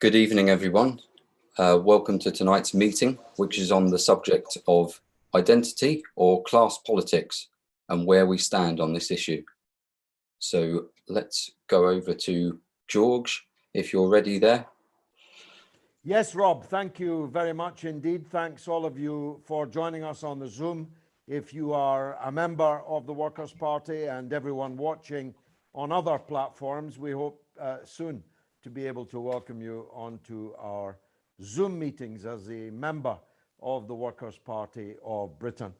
Good evening, everyone. Welcome to tonight's meeting, which is on the subject of identity or class politics and where we stand on this issue. So let's go over to George, if you're ready there. Yes, Rob, thank you very much indeed. Thanks all of you for joining us on the Zoom. If you are a member of the Workers' Party and everyone watching on other platforms, we hope soon to be able to welcome you onto our Zoom meetings as a member of the Workers' Party of Britain.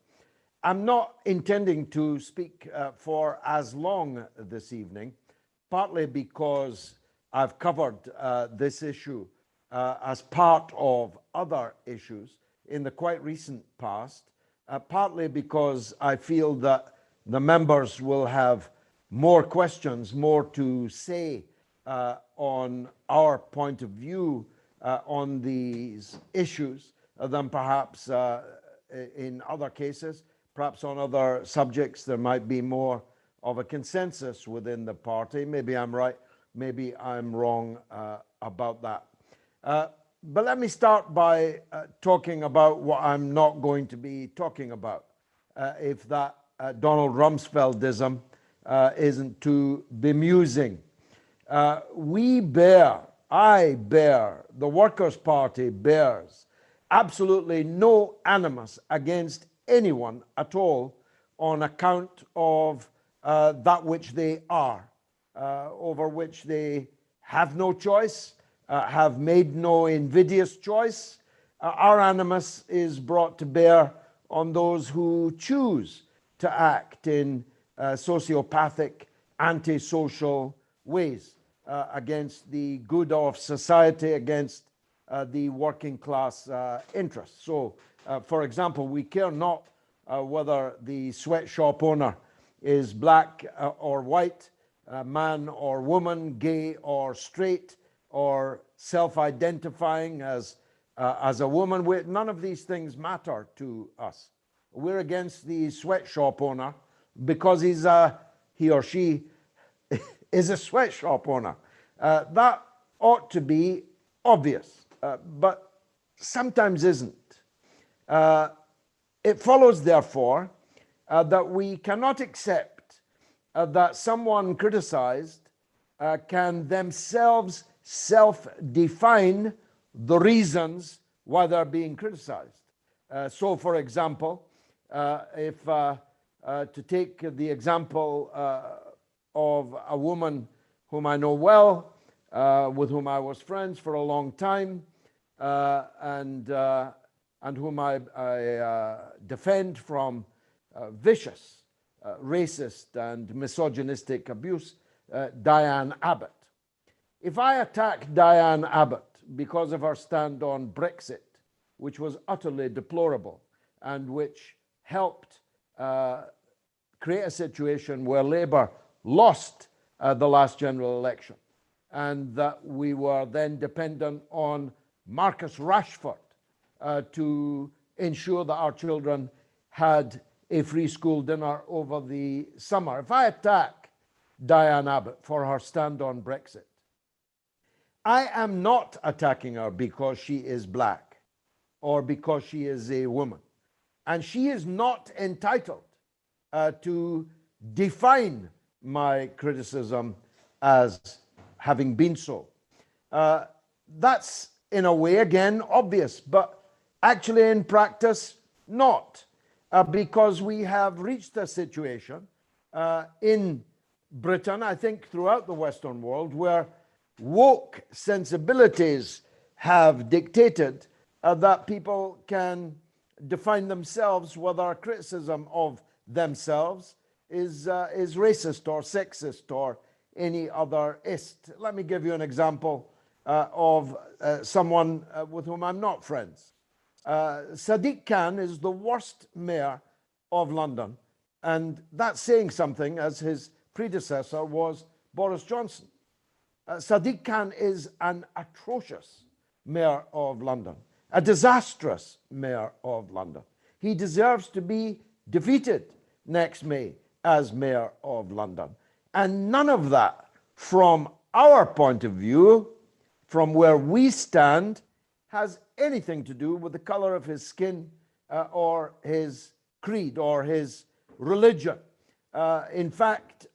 I'm not intending to speak for as long this evening, partly because I've covered this issue as part of other issues in the quite recent past, partly because I feel that the members will have more questions, more to say on our point of view on these issues than perhaps in other cases. Perhaps on other subjects there might be more of a consensus within the party. Maybe I'm right, maybe I'm wrong about that. But let me start by talking about what I'm not going to be talking about, if that Donald Rumsfeldism isn't too bemusing. I bear, the Workers' Party bears absolutely no animus against anyone at all on account of that which they are, over which they have no choice, have made no invidious choice. Our animus is brought to bear on those who choose to act in sociopathic, antisocial ways against the good of society, against the working class interests. So, for example, we care not whether the sweatshop owner is black or white, man or woman, gay or straight, or self-identifying as a woman. None of these things matter to us. We're against the sweatshop owner because he or she is a sweatshop owner. That ought to be obvious, but sometimes isn't. It follows, therefore, that we cannot accept that someone criticized can themselves self-define the reasons why they're being criticized. So, for example, if to take the example of a woman whom I know well, with whom I was friends for a long time, and whom I defend from vicious, racist and misogynistic abuse, Diane Abbott. If I attack Diane Abbott because of her stand on Brexit, which was utterly deplorable and which helped create a situation where Labour lost the last general election, and that we were then dependent on Marcus Rashford to ensure that our children had a free school dinner over the summer. If I attack Diane Abbott for her stand on Brexit, I am not attacking her because she is black or because she is a woman. And she is not entitled to define my criticism as having been so. That's in a way, again, obvious, but actually in practice, not. Because we have reached a situation in Britain, I think throughout the Western world, where woke sensibilities have dictated that people can define themselves, whether criticism of themselves is racist or sexist or any other ist. Let me give you an example of someone with whom I'm not friends. Sadiq Khan is the worst mayor of London, and that's saying something, as his predecessor was Boris Johnson. Sadiq Khan is an atrocious mayor of London, a disastrous mayor of London. He deserves to be defeated next May as mayor of London. And none of that, from our point of view, from where we stand has anything to do with the color of his skin or his creed or his religion. In fact,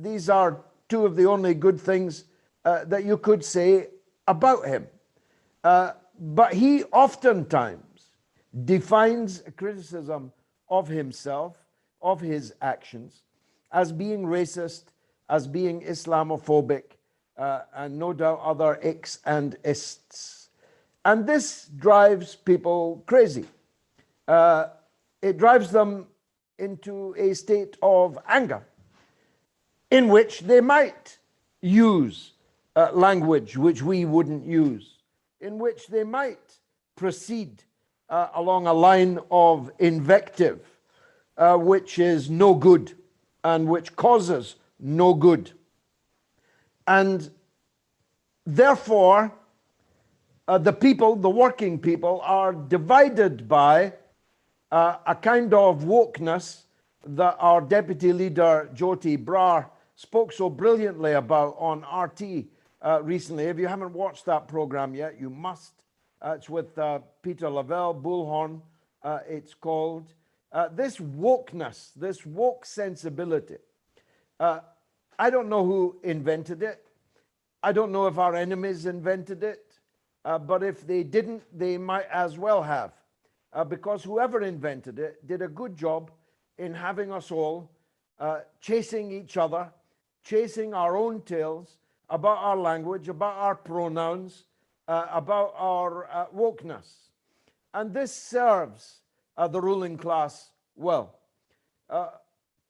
these are two of the only good things that you could say about him. But he oftentimes defines criticism of himself, of his actions, as being racist, as being Islamophobic, and no doubt other icks and ists. And this drives people crazy. It drives them into a state of anger in which they might use language which we wouldn't use, in which they might proceed along a line of invective which is no good and which causes no good. And therefore, the people, the working people, are divided by a kind of wokeness that our deputy leader, Jyoti Brar, spoke so brilliantly about on RT recently. If you haven't watched that program yet, you must. It's with Peter Lavelle, Bullhorn, it's called. This wokeness, this woke sensibility, I don't know who invented it. I don't know if our enemies invented it. But if they didn't, they might as well have. Because whoever invented it did a good job in having us all chasing each other, chasing our own tails about our language, about our pronouns, about our wokeness. And this serves the ruling class well.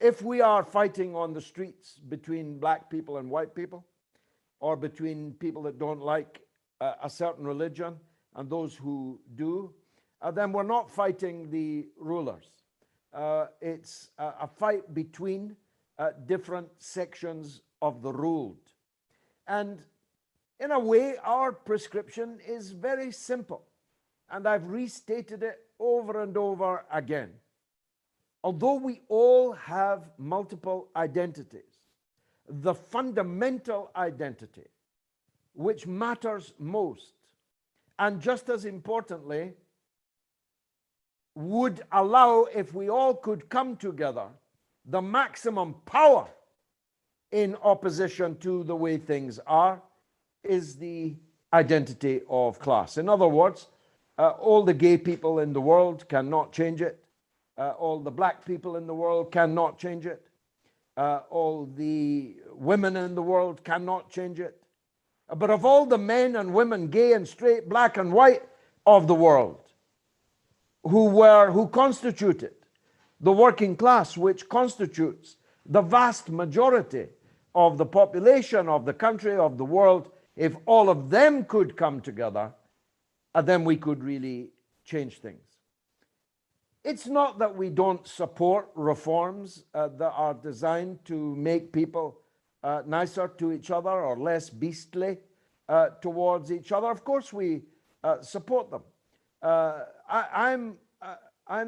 If we are fighting on the streets between black people and white people, or between people that don't like a certain religion and those who do, then we're not fighting the rulers. It's a fight between different sections of the ruled. And in a way, our prescription is very simple. And I've restated it over and over again. Although we all have multiple identities, the fundamental identity which matters most, and just as importantly, would allow, if we all could come together, the maximum power in opposition to the way things are, is the identity of class. In other words, all the gay people in the world cannot change it. All the black people in the world cannot change it. All the women in the world cannot change it. But of all the men and women, gay and straight, black and white of the world, who constituted the working class, which constitutes the vast majority of the population of the country, of the world, if all of them could come together, then we could really change things. It's not that we don't support reforms that are designed to make people nicer to each other or less beastly towards each other. Of course we support them. I'm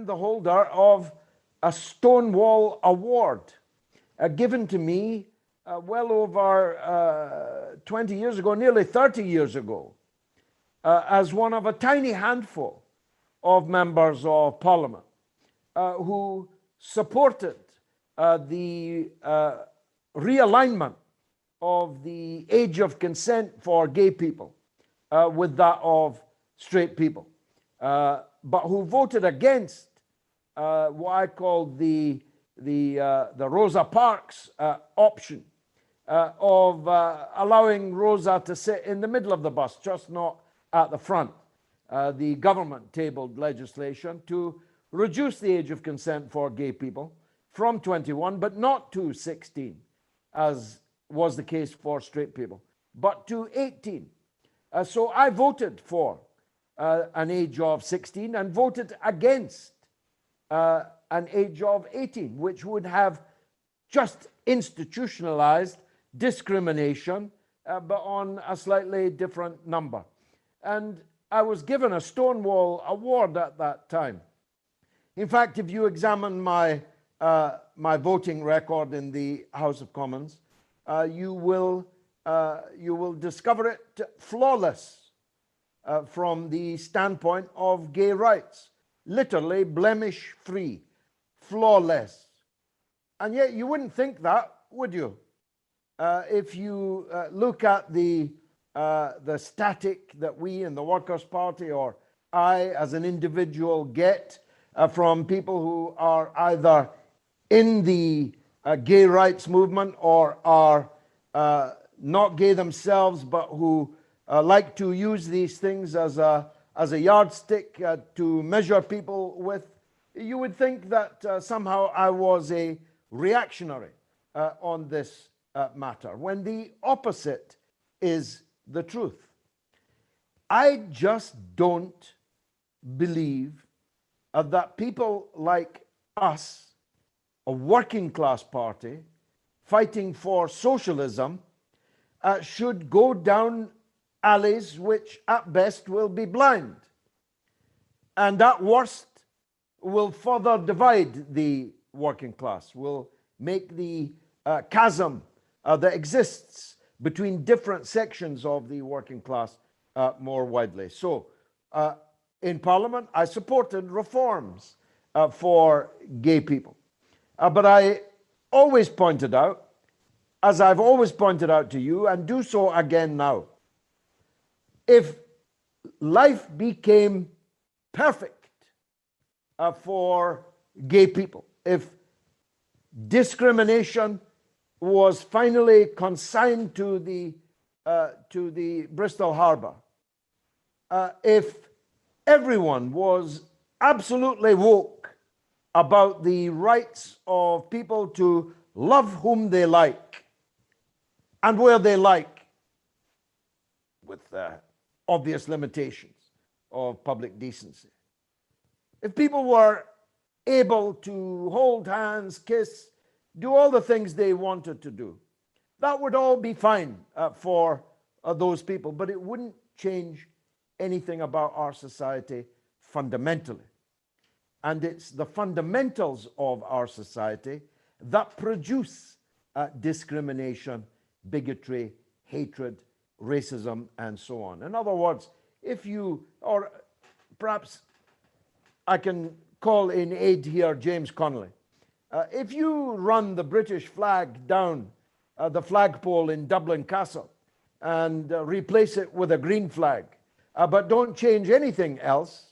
the holder of a Stonewall Award given to me well over 20 years ago, nearly 30 years ago, as one of a tiny handful of members of Parliament who supported the realignment of the age of consent for gay people with that of straight people, but who voted against what I call the Rosa Parks option of allowing Rosa to sit in the middle of the bus, just not at the front. The government tabled legislation to reduce the age of consent for gay people from 21, but not to 16, as was the case for straight people, but to 18. So I voted for an age of 16 and voted against an age of 18, which would have just institutionalized discrimination, but on a slightly different number. And I was given a Stonewall Award at that time. In fact, if you examine my voting record in the House of Commons, you will you will discover it flawless from the standpoint of gay rights. Literally blemish-free, flawless. And yet you wouldn't think that, would you? If you look at the static that we in the Workers' Party, or I as an individual, get from people who are either in the gay rights movement or are not gay themselves, but who like to use these things as a yardstick to measure people with, you would think that somehow I was a reactionary on this matter, when the opposite is the truth. I just don't believe that people like us, a working class party fighting for socialism, should go down alleys which at best will be blind, and at worst will further divide the working class, will make the chasm that exists between different sections of the working class more widely. So in Parliament, I supported reforms for gay people. But I always pointed out, as I've always pointed out to you, and do so again now, if life became perfect for gay people, if discrimination was finally consigned to the Bristol Harbour, if everyone was absolutely woke about the rights of people to love whom they like and where they like, with obvious limitations of public decency, if people were able to hold hands, kiss, do all the things they wanted to do, that would all be fine for those people, but it wouldn't change anything about our society fundamentally. And it's the fundamentals of our society that produce discrimination, bigotry, hatred, racism, and so on. In other words, if you, or perhaps I can call in aid here James Connolly, if you run the British flag down the flagpole in Dublin Castle and replace it with a green flag, but don't change anything else,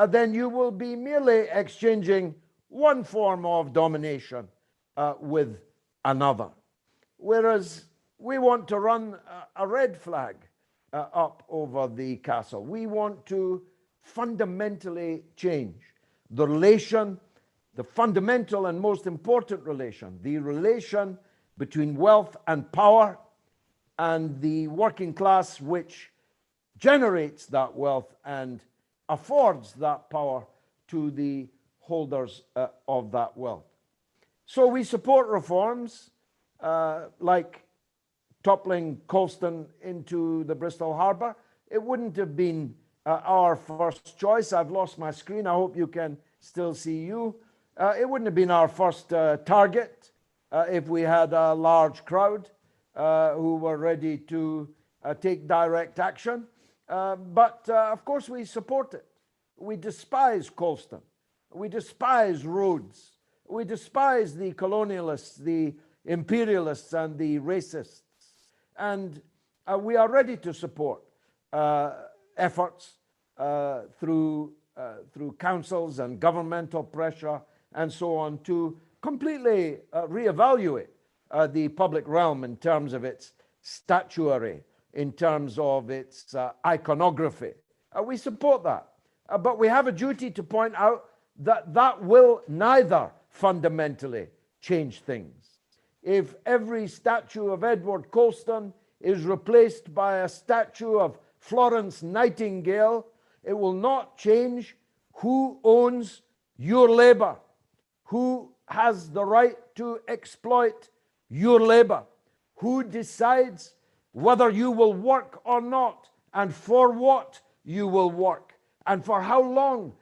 then you will be merely exchanging one form of domination with another. Whereas we want to run a red flag up over the castle. We want to fundamentally change the relation, the fundamental and most important relation, the relation between wealth and power and the working class, which generates that wealth and affords that power to the holders of that wealth. So we support reforms like toppling Colston into the Bristol Harbour. It wouldn't have been our first choice. I've lost my screen. I hope you can still see you. It wouldn't have been our first target if we had a large crowd who were ready to take direct action. But of course we support it. We despise Colston. We despise Rhodes. We despise the colonialists, the imperialists, and the racists. And we are ready to support efforts through councils and governmental pressure and so on to completely reevaluate the public realm in terms of its statuary, in terms of its iconography. We support that. But we have a duty to point out that that will neither fundamentally change things. If every statue of Edward Colston is replaced by a statue of Florence Nightingale, it will not change who owns your labor, who has the right to exploit your labor, who decides whether you will work or not, and for what you will work, and for how long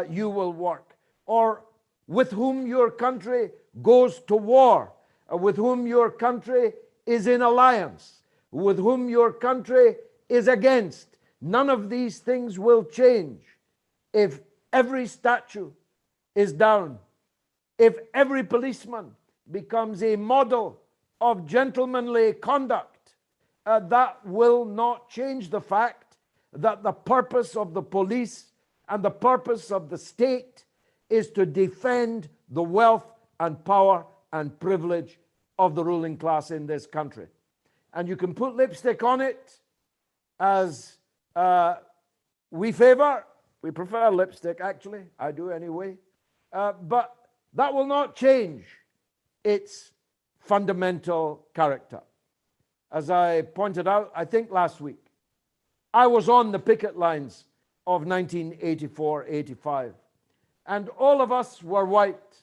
you will work, or with whom your country goes to war, with whom your country is in alliance, with whom your country is against. None of these things will change if every statue is down, if every policeman becomes a model of gentlemanly conduct. That will not change the fact that the purpose of the police and the purpose of the state is to defend the wealth and power and privilege of the ruling class in this country. And you can put lipstick on it as we favor. We prefer lipstick, actually. I do anyway. But that will not change its fundamental character. As I pointed out, I think last week, I was on the picket lines of 1984-85. And all of us were white.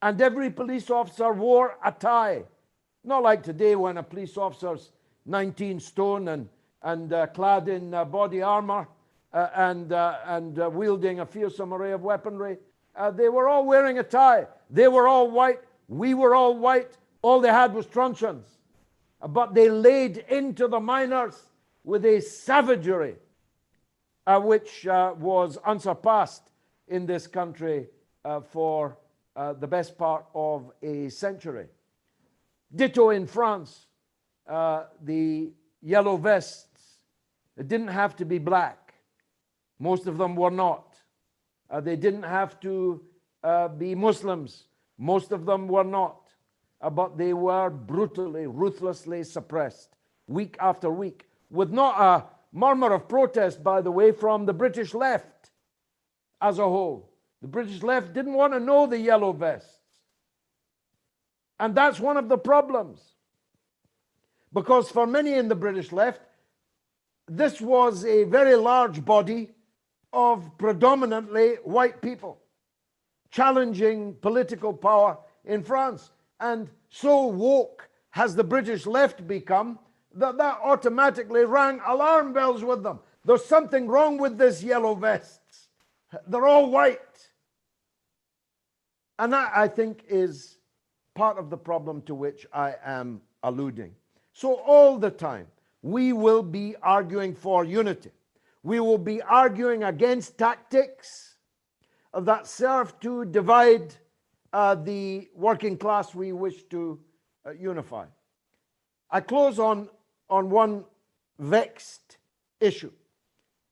And every police officer wore a tie. Not like today when a police officer's 19 stone and clad in body armor and wielding a fearsome array of weaponry. They were all wearing a tie. They were all white. We were all white. All they had was truncheons. But they laid into the miners with a savagery which was unsurpassed in this country for the best part of a century. Ditto in France. The yellow vests, it didn't have to be black. Most of them were not. They didn't have to be Muslims. Most of them were not. But they were brutally, ruthlessly suppressed week after week, with not a murmur of protest, by the way, from the British left as a whole. The British left didn't want to know the yellow vests. And that's one of the problems. Because for many in the British left, this was a very large body of predominantly white people challenging political power in France. And so woke has the British left become that automatically rang alarm bells with them. There's something wrong with this yellow vests. They're all white. And that, I think, is part of the problem to which I am alluding. So all the time, we will be arguing for unity. We will be arguing against tactics that serve to divide the working class we wish to unify. I close on one vexed issue.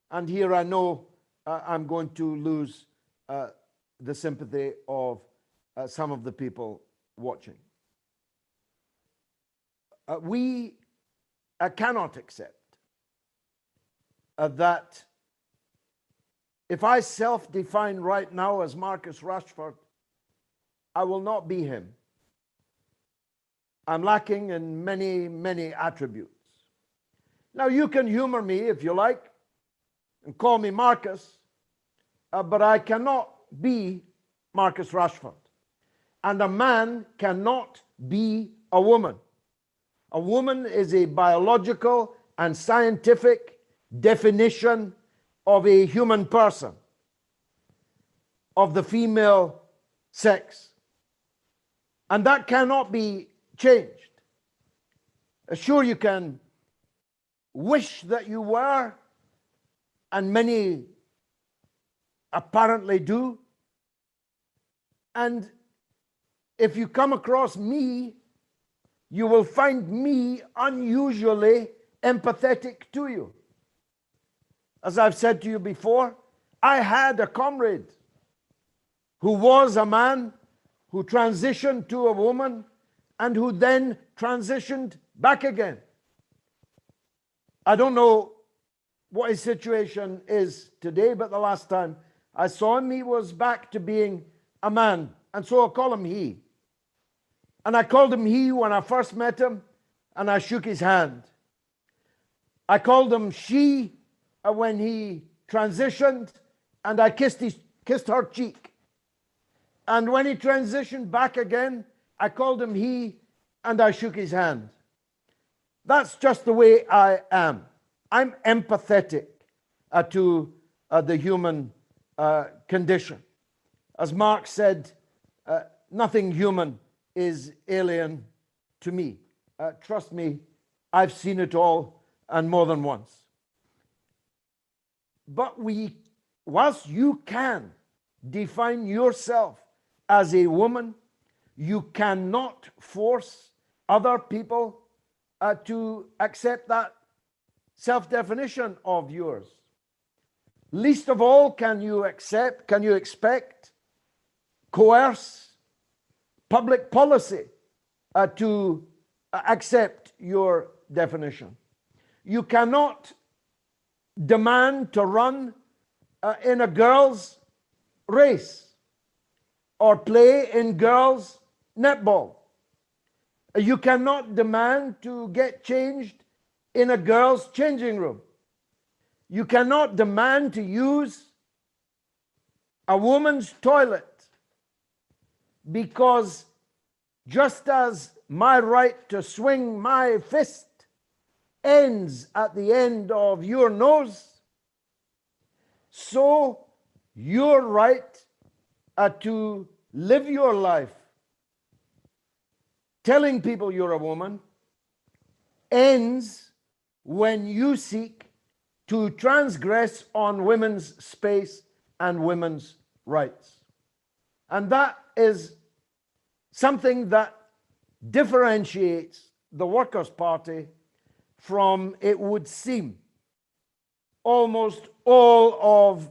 And here I know I'm going to lose the sympathy of some of the people watching. We cannot accept that if I self-define right now as Marcus Rashford, I will not be him. I'm lacking in many, many attributes. Now, you can humor me if you like and call me Marcus, but I cannot be Marcus Rashford. And a man cannot be a woman. A woman is a biological and scientific definition of a human person, of the female sex. And that cannot be changed. Sure, you can wish that you were, and many apparently do. And if you come across me, you will find me unusually empathetic to you. As I've said to you before, I had a comrade who was a man, who transitioned to a woman, and who then transitioned back again. I don't know what his situation is today, but the last time I saw him, he was back to being a man. And so I'll call him he. And I called him he when I first met him, and I shook his hand. I called him she when he transitioned, and I kissed her cheek. And when he transitioned back again, I called him he, and I shook his hand. That's just the way I am. I'm empathetic to the human condition. As Marx said, nothing human is alien to me. Trust me, I've seen it all and more than once. But whilst you can define yourself as a woman, you cannot force other people to accept that self-definition of yours. Least of all can you expect, coerce public policy to accept your definition. You cannot demand to run in a girls' race or play in girls' netball. You cannot demand to get changed in a girls' changing room. You cannot demand to use a woman's toilet, because just as my right to swing my fist ends at the end of your nose, so your right to live your life telling people you're a woman ends when you seek to transgress on women's space and women's rights. And that is something that differentiates the Workers' Party from, it would seem, almost all of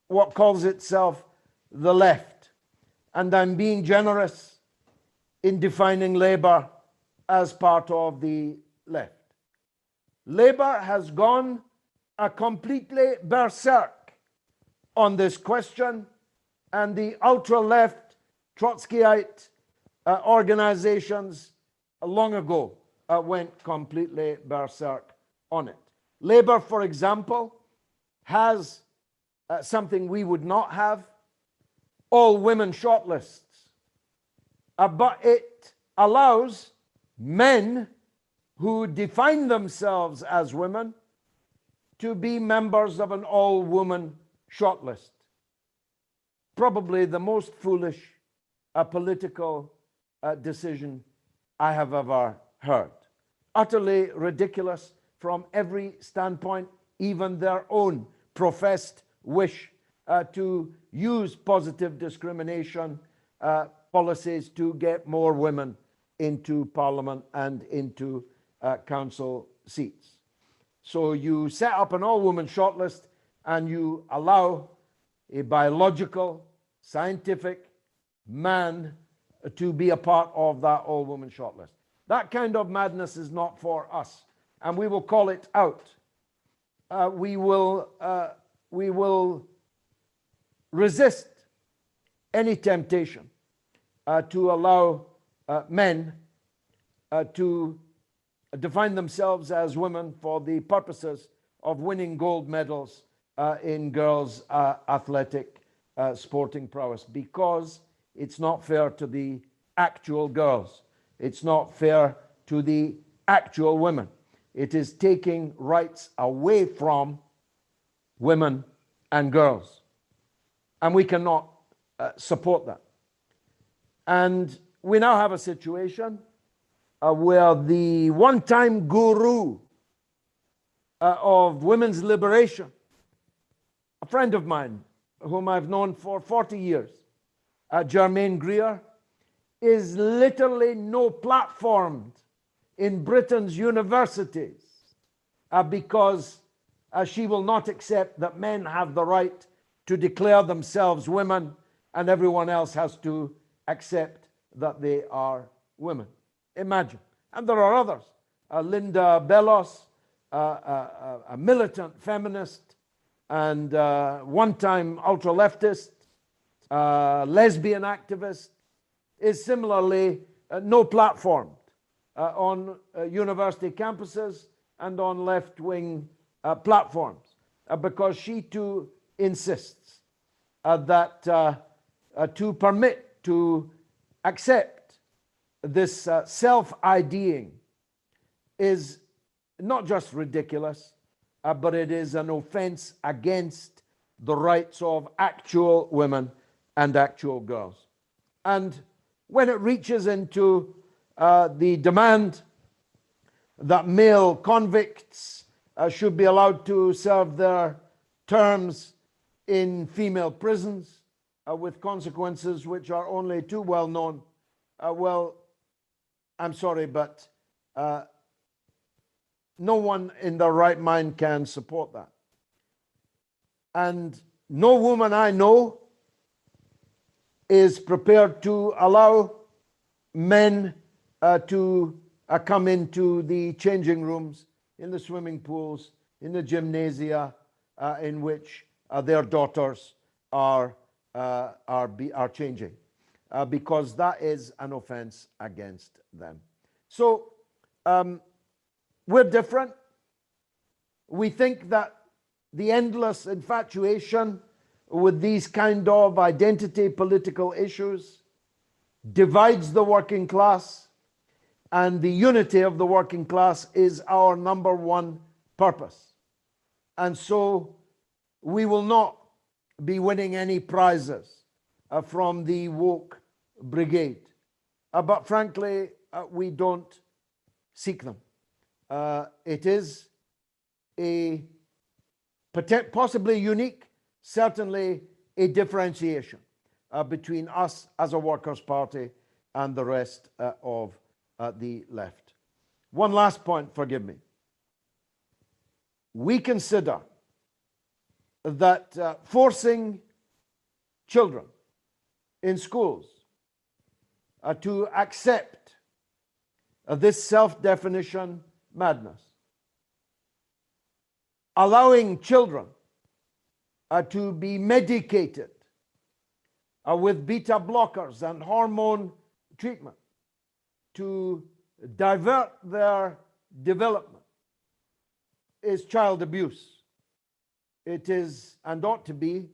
what calls itself the left. And I'm being generous in defining Labour as part of the left. Labour has gone completely berserk on this question, and the ultra-left Trotskyite organizations long ago went completely berserk on it. Labour, for example, has something we would not have, all women shortlists. But it allows men who define themselves as women to be members of an all-woman shortlist. Probably the most foolish political decision I have ever heard. Utterly ridiculous from every standpoint, even their own professed wish to use positive discrimination policies to get more women into Parliament and into council seats. So you set up an all-woman shortlist and you allow a biological, scientific man to be a part of that all-woman shortlist. That kind of madness is not for us, and we will call it out. We will resist any temptation to allow men to define themselves as women for the purposes of winning gold medals in girls' athletic sporting prowess, because it's not fair to the actual girls. It's not fair to the actual women. It is taking rights away from women and girls. And we cannot support that. And we now have a situation where the one-time guru of women's liberation, a friend of mine whom I've known for 40 years, Germaine Greer, is literally no platformed in Britain's universities because she will not accept that men have the right to declare themselves women and everyone else has to accept that they are women. Imagine. And there are others. Linda Bellos, a militant feminist and one-time ultra-leftist, lesbian activist, is similarly no platformed on university campuses and on left-wing platforms because she too insists that to permit, to accept this self-IDing is not just ridiculous, but it is an offense against the rights of actual women and actual girls. And when it reaches into the demand that male convicts should be allowed to serve their terms in female prisons with consequences which are only too well known. Well, I'm sorry, but no one in their right mind can support that. And no woman I know is prepared to allow men to come into the changing rooms, in the swimming pools, in the gymnasia, in which their daughters are changing, because that is an offense against them. So we're different. We think that the endless infatuation with these kind of identity political issues divides the working class, and the unity of the working class is our number one purpose. And so we will not be winning any prizes from the woke brigade. But frankly, we don't seek them. It is a possibly unique, certainly a differentiation between us as a workers' party and the rest of the left. One last point, forgive me. We consider that forcing children in schools to accept this self-definition madness, allowing children to be medicated with beta blockers and hormone treatment to divert their development is child abuse. It is, and ought to be,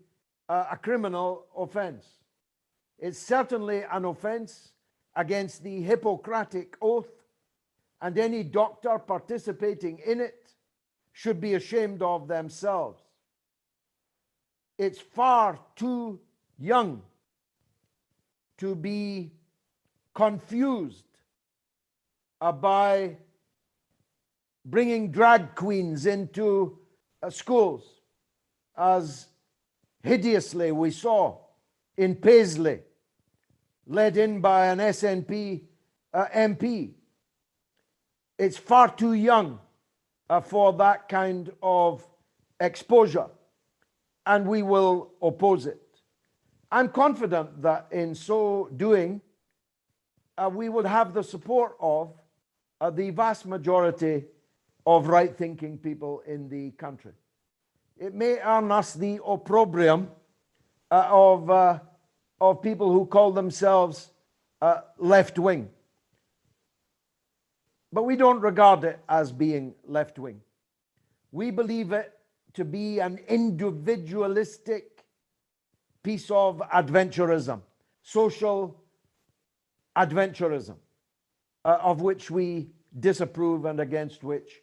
a criminal offense. It's certainly an offense against the Hippocratic Oath, and any doctor participating in it should be ashamed of themselves. It's far too young to be confused by bringing drag queens into schools, as hideously we saw in Paisley, led in by an SNP MP. It's far too young for that kind of exposure, and we will oppose it. I'm confident that in so doing, we would have the support of the vast majority of right-thinking people in the country. It may earn us the opprobrium of people who call themselves left-wing. But we don't regard it as being left-wing. We believe it to be an individualistic piece of adventurism, social adventurism, of which we disapprove and against which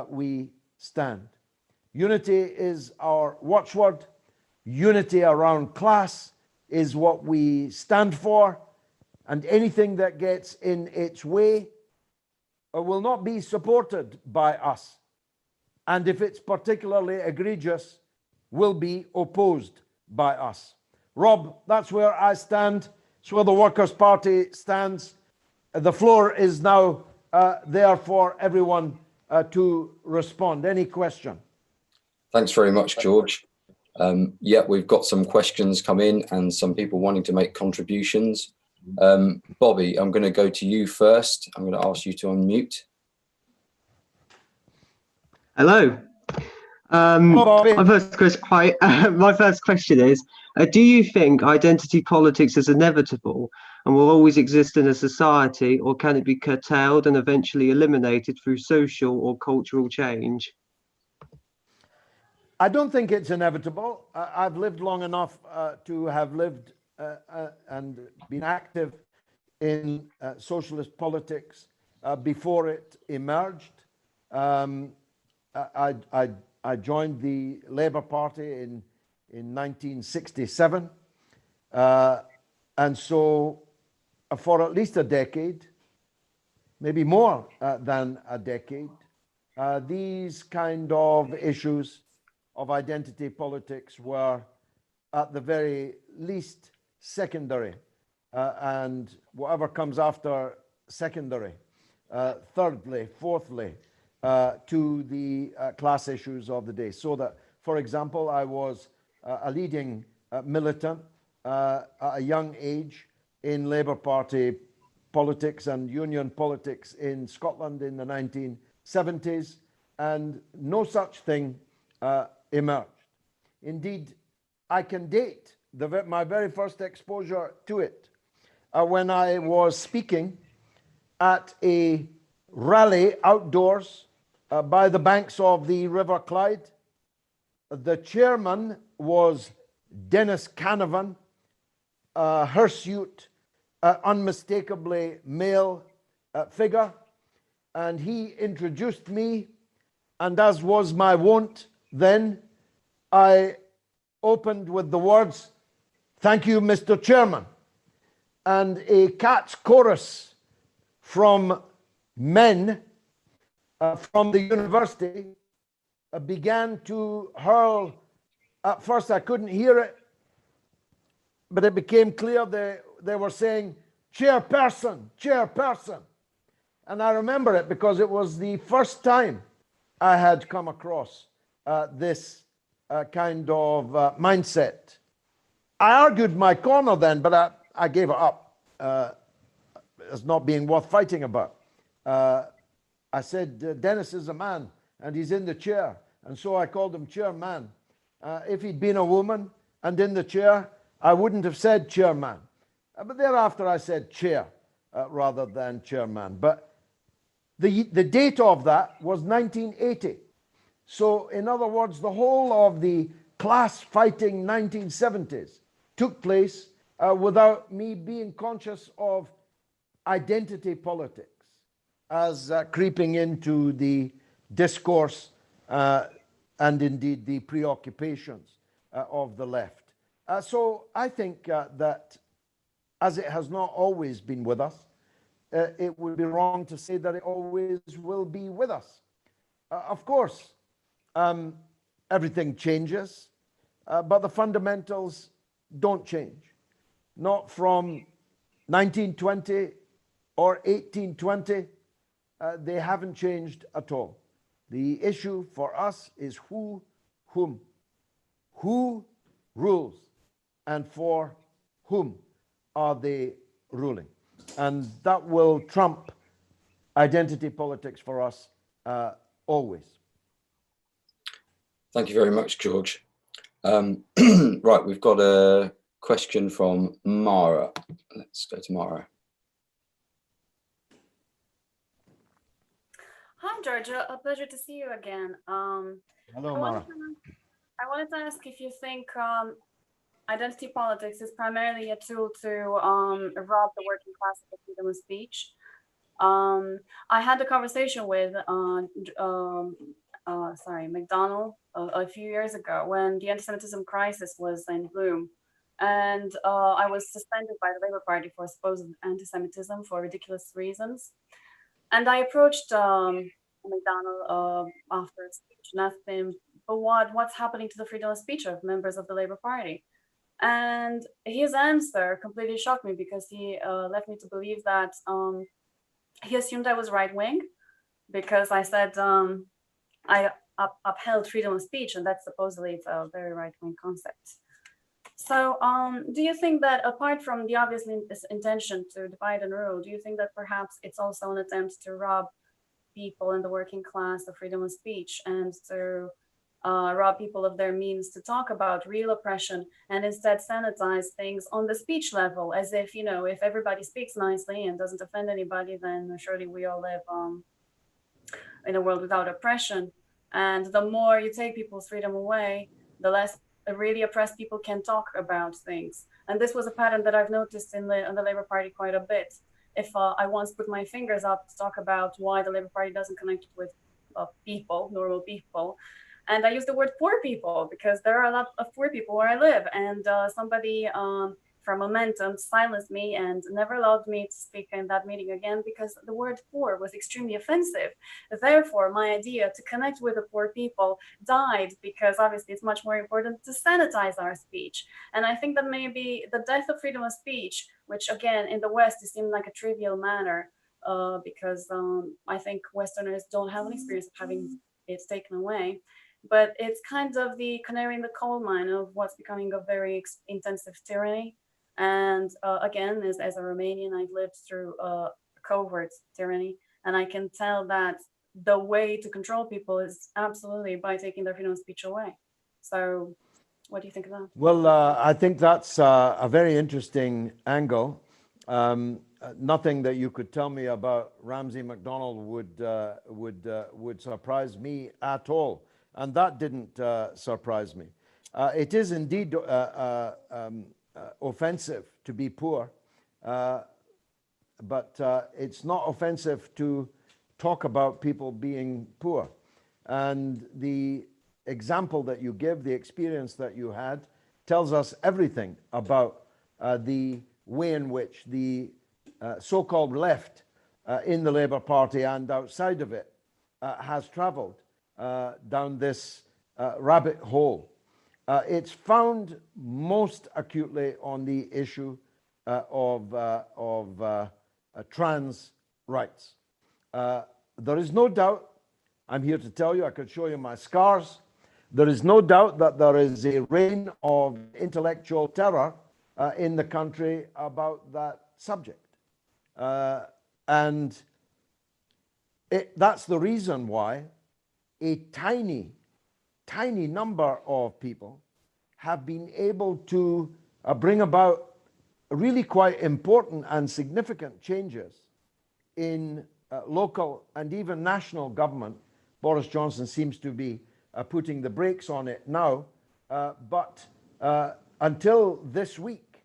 we stand. Unity is our watchword. Unity around class is what we stand for, and anything that gets in its way will not be supported by us, and if it's particularly egregious, will be opposed by us. Rob, that's where I stand. It's where the Workers' Party stands. The floor is now there for everyone to respond. Any question? Thanks very much, George. Yeah, we've got some questions come in and some people wanting to make contributions. Bobby, I'm going to go to you first. I'm going to ask you to unmute. Hello. My first question is, do you think identity politics is inevitable and will always exist in a society, or can it be curtailed and eventually eliminated through social or cultural change? I don't think it's inevitable. I've lived long enough to have lived and been active in socialist politics before it emerged. I joined the Labour Party in 1967. And so for at least a decade, maybe more than a decade, these kind of issues of identity politics were at the very least secondary, and whatever comes after secondary, thirdly, fourthly, to the class issues of the day. So that, for example, I was a leading militant at a young age in Labour Party politics and union politics in Scotland in the 1970s, and no such thing emerged. Indeed, I can date my very first exposure to it when I was speaking at a rally outdoors by the banks of the River Clyde. The chairman was Dennis Canavan, a hirsute, unmistakably male figure, and he introduced me, and as was my wont then, I opened with the words, "Thank you, Mr. Chairman," and a cat's chorus from men from the university began to hurl. At first I couldn't hear it, but it became clear they were saying, "Chairperson, chairperson." And I remember it because it was the first time I had come across this kind of mindset. I argued my corner then, but I gave it up as not being worth fighting about. I said, Dennis is a man and he's in the chair. And so I called him chairman. If he'd been a woman and in the chair, I wouldn't have said chairman. But thereafter I said chair rather than chairman. But the date of that was 1980. So in other words, the whole of the class fighting 1970s took place without me being conscious of identity politics as creeping into the discourse and indeed the preoccupations of the left. So I think that as it has not always been with us, it would be wrong to say that it always will be with us. Of course, everything changes, but the fundamentals don't change. Not from 1920 or 1820, they haven't changed at all. The issue for us is who, whom. Who rules and for whom are they ruling? And that will trump identity politics for us always. Thank you very much, George. Right, we've got a question from Mara. Let's go to Mara. Hi, George. A pleasure to see you again. Hello, Mara. I wanted to ask if you think identity politics is primarily a tool to rob the working class of freedom of speech. I had a conversation with McDonald a few years ago when the anti-Semitism crisis was in bloom. And I was suspended by the Labour Party for supposed anti-Semitism for ridiculous reasons. And I approached McDonald after a speech and asked him, but what's happening to the freedom of speech of members of the Labour Party? And his answer completely shocked me because he led me to believe that he assumed I was right-wing because I said I upheld freedom of speech, and that's supposedly it's a very right-wing concept. So do you think that apart from the obvious intention to divide and rule, do you think that perhaps it's also an attempt to rob people in the working class of freedom of speech and to rob people of their means to talk about real oppression and instead sanitize things on the speech level, as if, you know, if everybody speaks nicely and doesn't offend anybody, then surely we all live in a world without oppression. And the more you take people's freedom away, the less really oppressed people can talk about things. And this was a pattern that I've noticed in the Labour Party quite a bit. If I once put my fingers up to talk about why the Labour Party doesn't connect with people, normal people, and I use the word poor people because there are a lot of poor people where I live. And somebody for momentum, silenced me and never allowed me to speak in that meeting again because the word poor was extremely offensive. Therefore, my idea to connect with the poor people died because obviously it's much more important to sanitize our speech. And I think that maybe the death of freedom of speech, which again in the West it seemed like a trivial manner, because I think Westerners don't have an experience of having it taken away. But it's kind of the canary in the coal mine of what's becoming a very intensive tyranny. And again, as a Romanian, I've lived through a covert tyranny, and I can tell that the way to control people is absolutely by taking their freedom of speech away. So what do you think of that? Well, I think that's a very interesting angle. Nothing that you could tell me about Ramsay MacDonald would surprise me at all. And that didn't surprise me. It is indeed offensive to be poor, but it's not offensive to talk about people being poor. And the example that you give, the experience that you had, tells us everything about the way in which the so-called left in the Labour Party and outside of it has travelled down this rabbit hole. It's found most acutely on the issue of trans rights. There is no doubt, I'm here to tell you, I could show you my scars, there is no doubt that there is a reign of intellectual terror in the country about that subject. And that's the reason why a tiny number of people have been able to bring about really quite important and significant changes in local and even national government. Boris Johnson seems to be putting the brakes on it now, but until this week,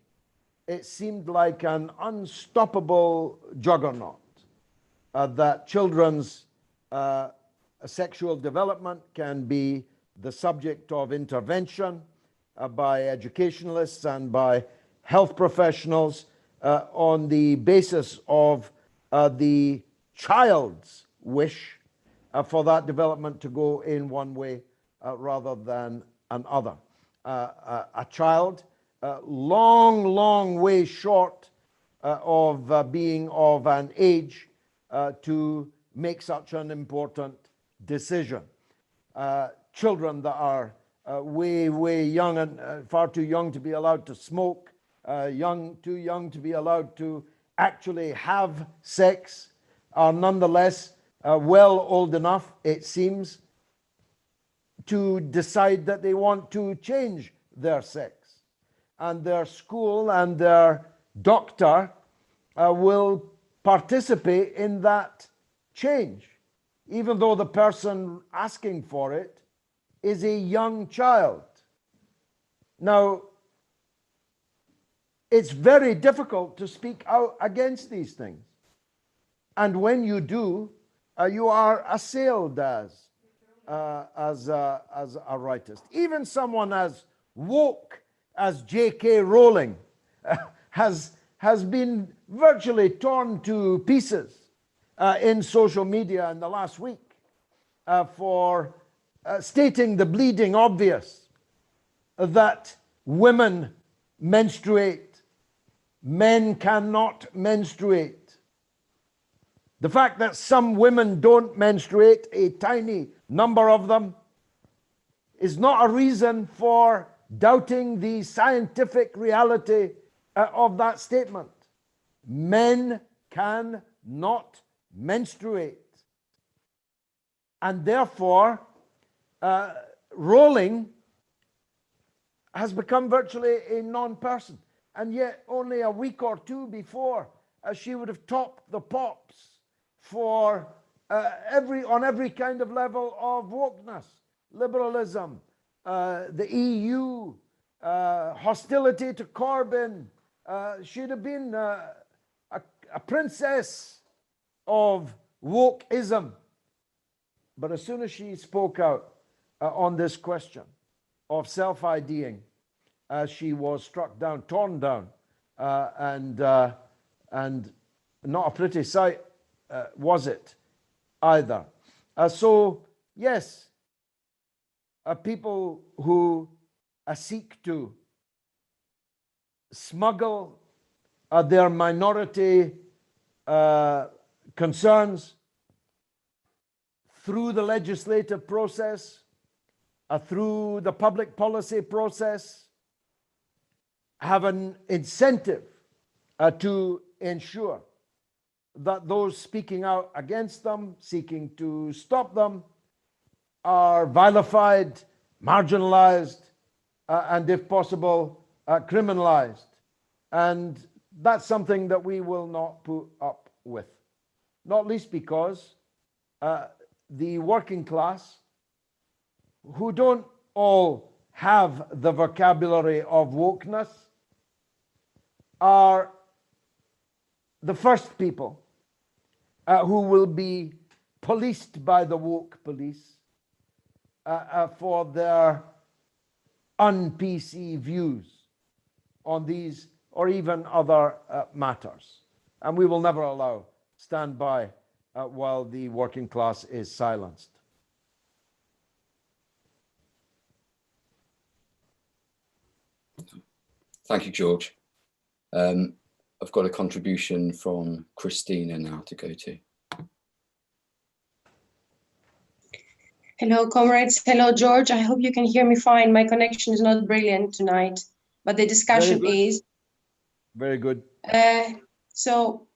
it seemed like an unstoppable juggernaut, that children's sexual development can be the subject of intervention by educationalists and by health professionals on the basis of the child's wish for that development to go in one way rather than another. A child long way short of being of an age to make such an important decision. Children that are way young and far too young to be allowed to smoke, too young to be allowed to actually have sex, are nonetheless well old enough, it seems, to decide that they want to change their sex. And their school and their doctor will participate in that change, even though the person asking for it is a young child. Now, it's very difficult to speak out against these things. And when you do, you are assailed as a rightist. Even someone as woke as J.K. Rowling has been virtually torn to pieces in social media in the last week for stating the bleeding obvious that women menstruate, men cannot menstruate. The fact that some women don't menstruate, a tiny number of them, is not a reason for doubting the scientific reality of that statement. Men can not menstruate. And therefore, Rowling has become virtually a non-person. And yet, only a week or two before, she would have topped the pops for on every kind of level of wokeness, liberalism, the EU, hostility to Corbyn. She'd have been a princess of wokeism. But as soon as she spoke out on this question of self-IDing, she was struck down, torn down and not a pretty sight, was it either? So yes, people who seek to smuggle their minority concerns through the legislative process, through the public policy process, have an incentive to ensure that those speaking out against them, seeking to stop them, are vilified, marginalized, and if possible, criminalized. And that's something that we will not put up with, not least because the working class, who don't all have the vocabulary of wokeness, are the first people who will be policed by the woke police for their un-PC views on these or even other matters. And we will never stand by while the working class is silenced. Thank you, George. I've got a contribution from Christina now to go to. Hello, comrades. Hello, George. I hope you can hear me fine. My connection is not brilliant tonight, but the discussion is. Very good. So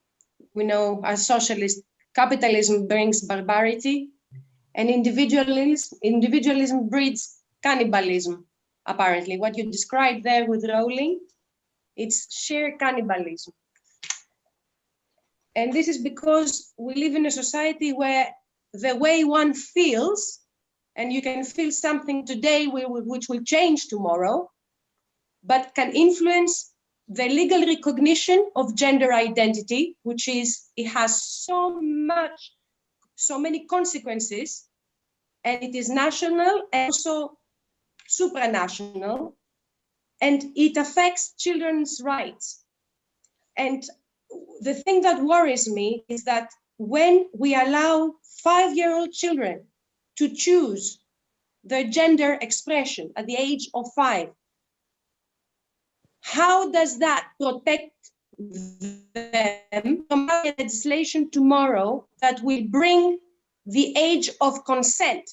we know as socialists, capitalism brings barbarity, and individualism breeds cannibalism. Apparently, what you described there with Rowling, it's sheer cannibalism. And this is because we live in a society where the way one feels, and you can feel something today which will change tomorrow, but can influence the legal recognition of gender identity, which is, it has so many consequences, and it is national and also supranational, and it affects children's rights. And the thing that worries me is that when we allow 5-year-old children to choose their gender expression at the age of 5, how does that protect them from legislation tomorrow that will bring the age of consent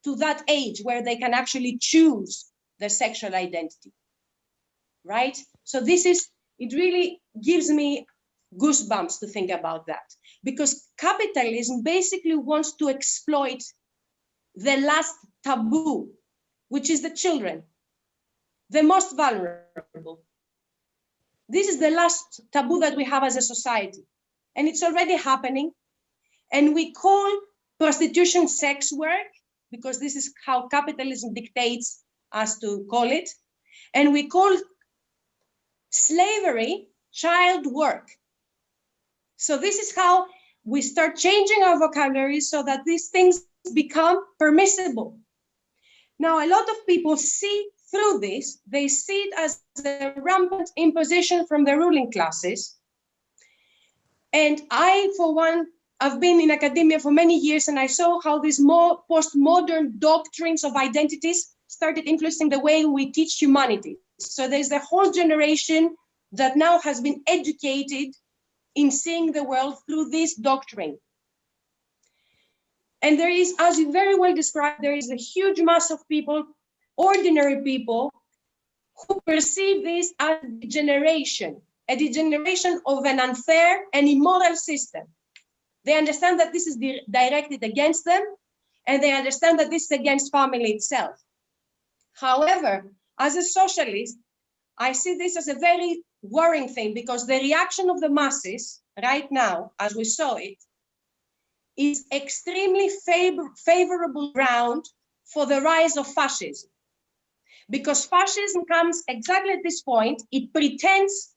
to that age where they can actually choose their sexual identity, right? So it really gives me goosebumps to think about that, because capitalism basically wants to exploit the last taboo, which is the children, the most vulnerable. This is the last taboo that we have as a society, and it's already happening. And we call prostitution sex work, because this is how capitalism dictates us to call it. And we call slavery child work. So this is how we start changing our vocabulary so that these things become permissible. Now, a lot of people see through this, they see it as a rampant imposition from the ruling classes. And I, for one, I've been in academia for many years, and I saw how these more postmodern doctrines of identities started influencing the way we teach humanity. So there's a whole generation that now has been educated in seeing the world through this doctrine. And there is, as you very well described, there is a huge mass of people, ordinary people, who perceive this as a degeneration of an unfair and immoral system. They understand that this is directed against them, and they understand that this is against family itself. However, as a socialist, I see this as a very worrying thing, because the reaction of the masses right now, as we saw it, is extremely favorable ground for the rise of fascism. Because fascism comes exactly at this point, it pretends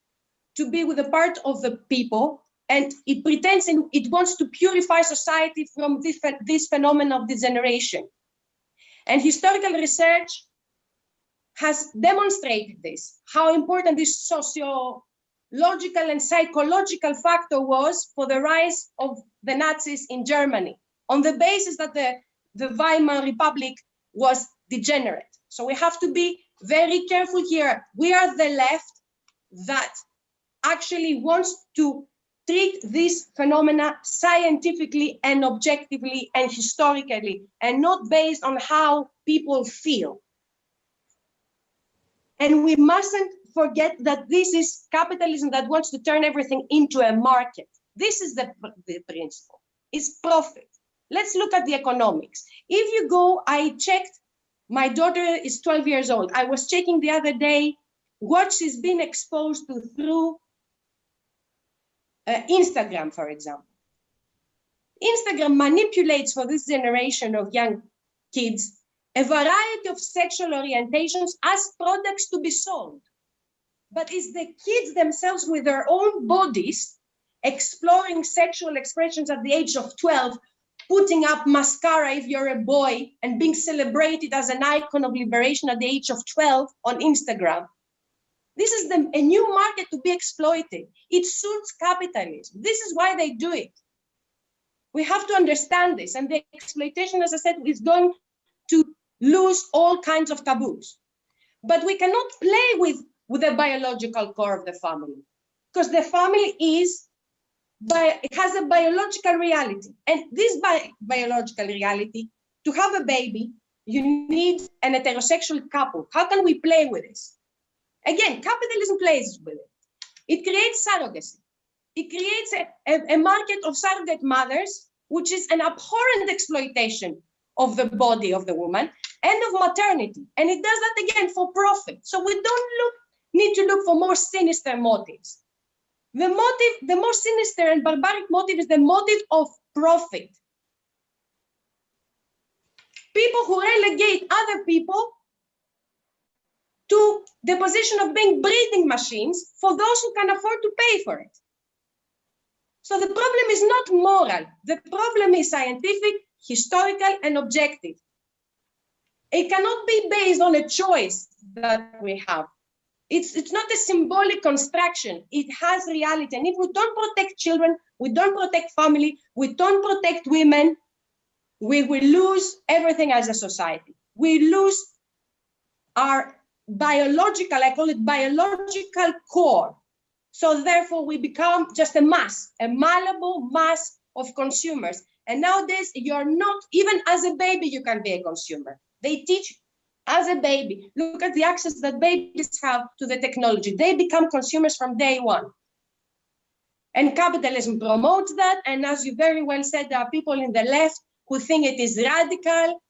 to be with a part of the people, and it pretends it wants to purify society from this phenomenon of degeneration. And historical research has demonstrated this, how important this logical and psychological factor was for the rise of the Nazis in Germany, on the basis that the Weimar Republic was degenerate. So we have to be very careful here. We are the left that actually wants to treat these phenomena scientifically and objectively and historically, and not based on how people feel. And we mustn't forget that this is capitalism that wants to turn everything into a market. This is the principle, it's profit. Let's look at the economics. If you go, I checked, my daughter is 12 years old. I was checking the other day what she's been exposed to through Instagram, for example. Instagram manipulates for this generation of young kids a variety of sexual orientations as products to be sold. But it's the kids themselves with their own bodies exploring sexual expressions at the age of 12, putting up mascara if you're a boy, and being celebrated as an icon of liberation at the age of 12 on Instagram. This is a new market to be exploited. It suits capitalism. This is why they do it. We have to understand this. And the exploitation, as I said, is going to lose all kinds of taboos. But we cannot play with the biological core of the family, because the family it has a biological reality. And this biological reality, to have a baby, you need an heterosexual couple. How can we play with this? Again, capitalism plays with it. It creates surrogacy. It creates a market of surrogate mothers, which is an abhorrent exploitation of the body of the woman and of maternity. And it does that again for profit. So we don't need to look for more sinister motives. The more sinister and barbaric motive is the motive of profit. People who relegate other people to the position of being breeding machines for those who can afford to pay for it. So the problem is not moral. The problem is scientific, historical, and objective. It cannot be based on a choice that we have. It's not a symbolic construction. It has reality. And if we don't protect children, we don't protect family, we don't protect women, we will lose everything as a society. We lose our biological, I call it biological core. So therefore we become just a mass, a malleable mass of consumers. And nowadays you're not, even as a baby, you can be a consumer. They teach as a baby, look at the access that babies have to the technology. They become consumers from day one. And capitalism promotes that. And as you very well said, there are people in the left who think it is radical.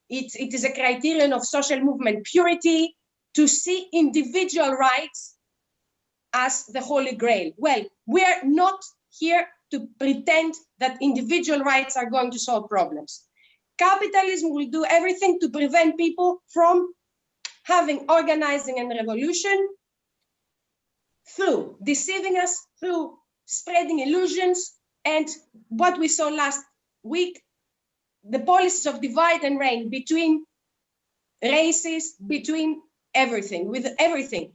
It is a criterion of social movement purity to see individual rights as the holy grail. Well, we're not here to pretend that individual rights are going to solve problems. Capitalism will do everything to prevent people from having organizing and revolution through deceiving us, through spreading illusions, and what we saw last week, the policies of divide and reign between races, between everything, with everything,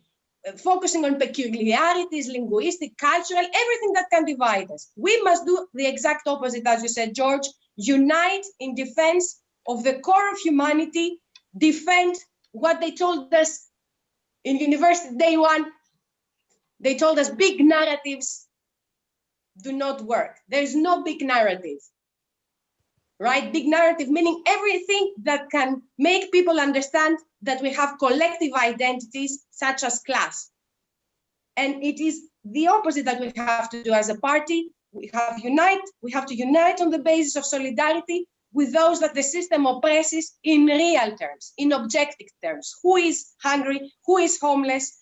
focusing on peculiarities, linguistic, cultural, everything that can divide us. We must do the exact opposite, as you said, George, unite in defense of the core of humanity, defend what they told us in university day one. They told us big narratives do not work. There is no big narrative, right? Big narrative meaning everything that can make people understand that we have collective identities such as class. And it is the opposite that we have to do as a party. We have to unite on the basis of solidarity with those that the system oppresses in real terms, in objective terms. Who is hungry? Who is homeless?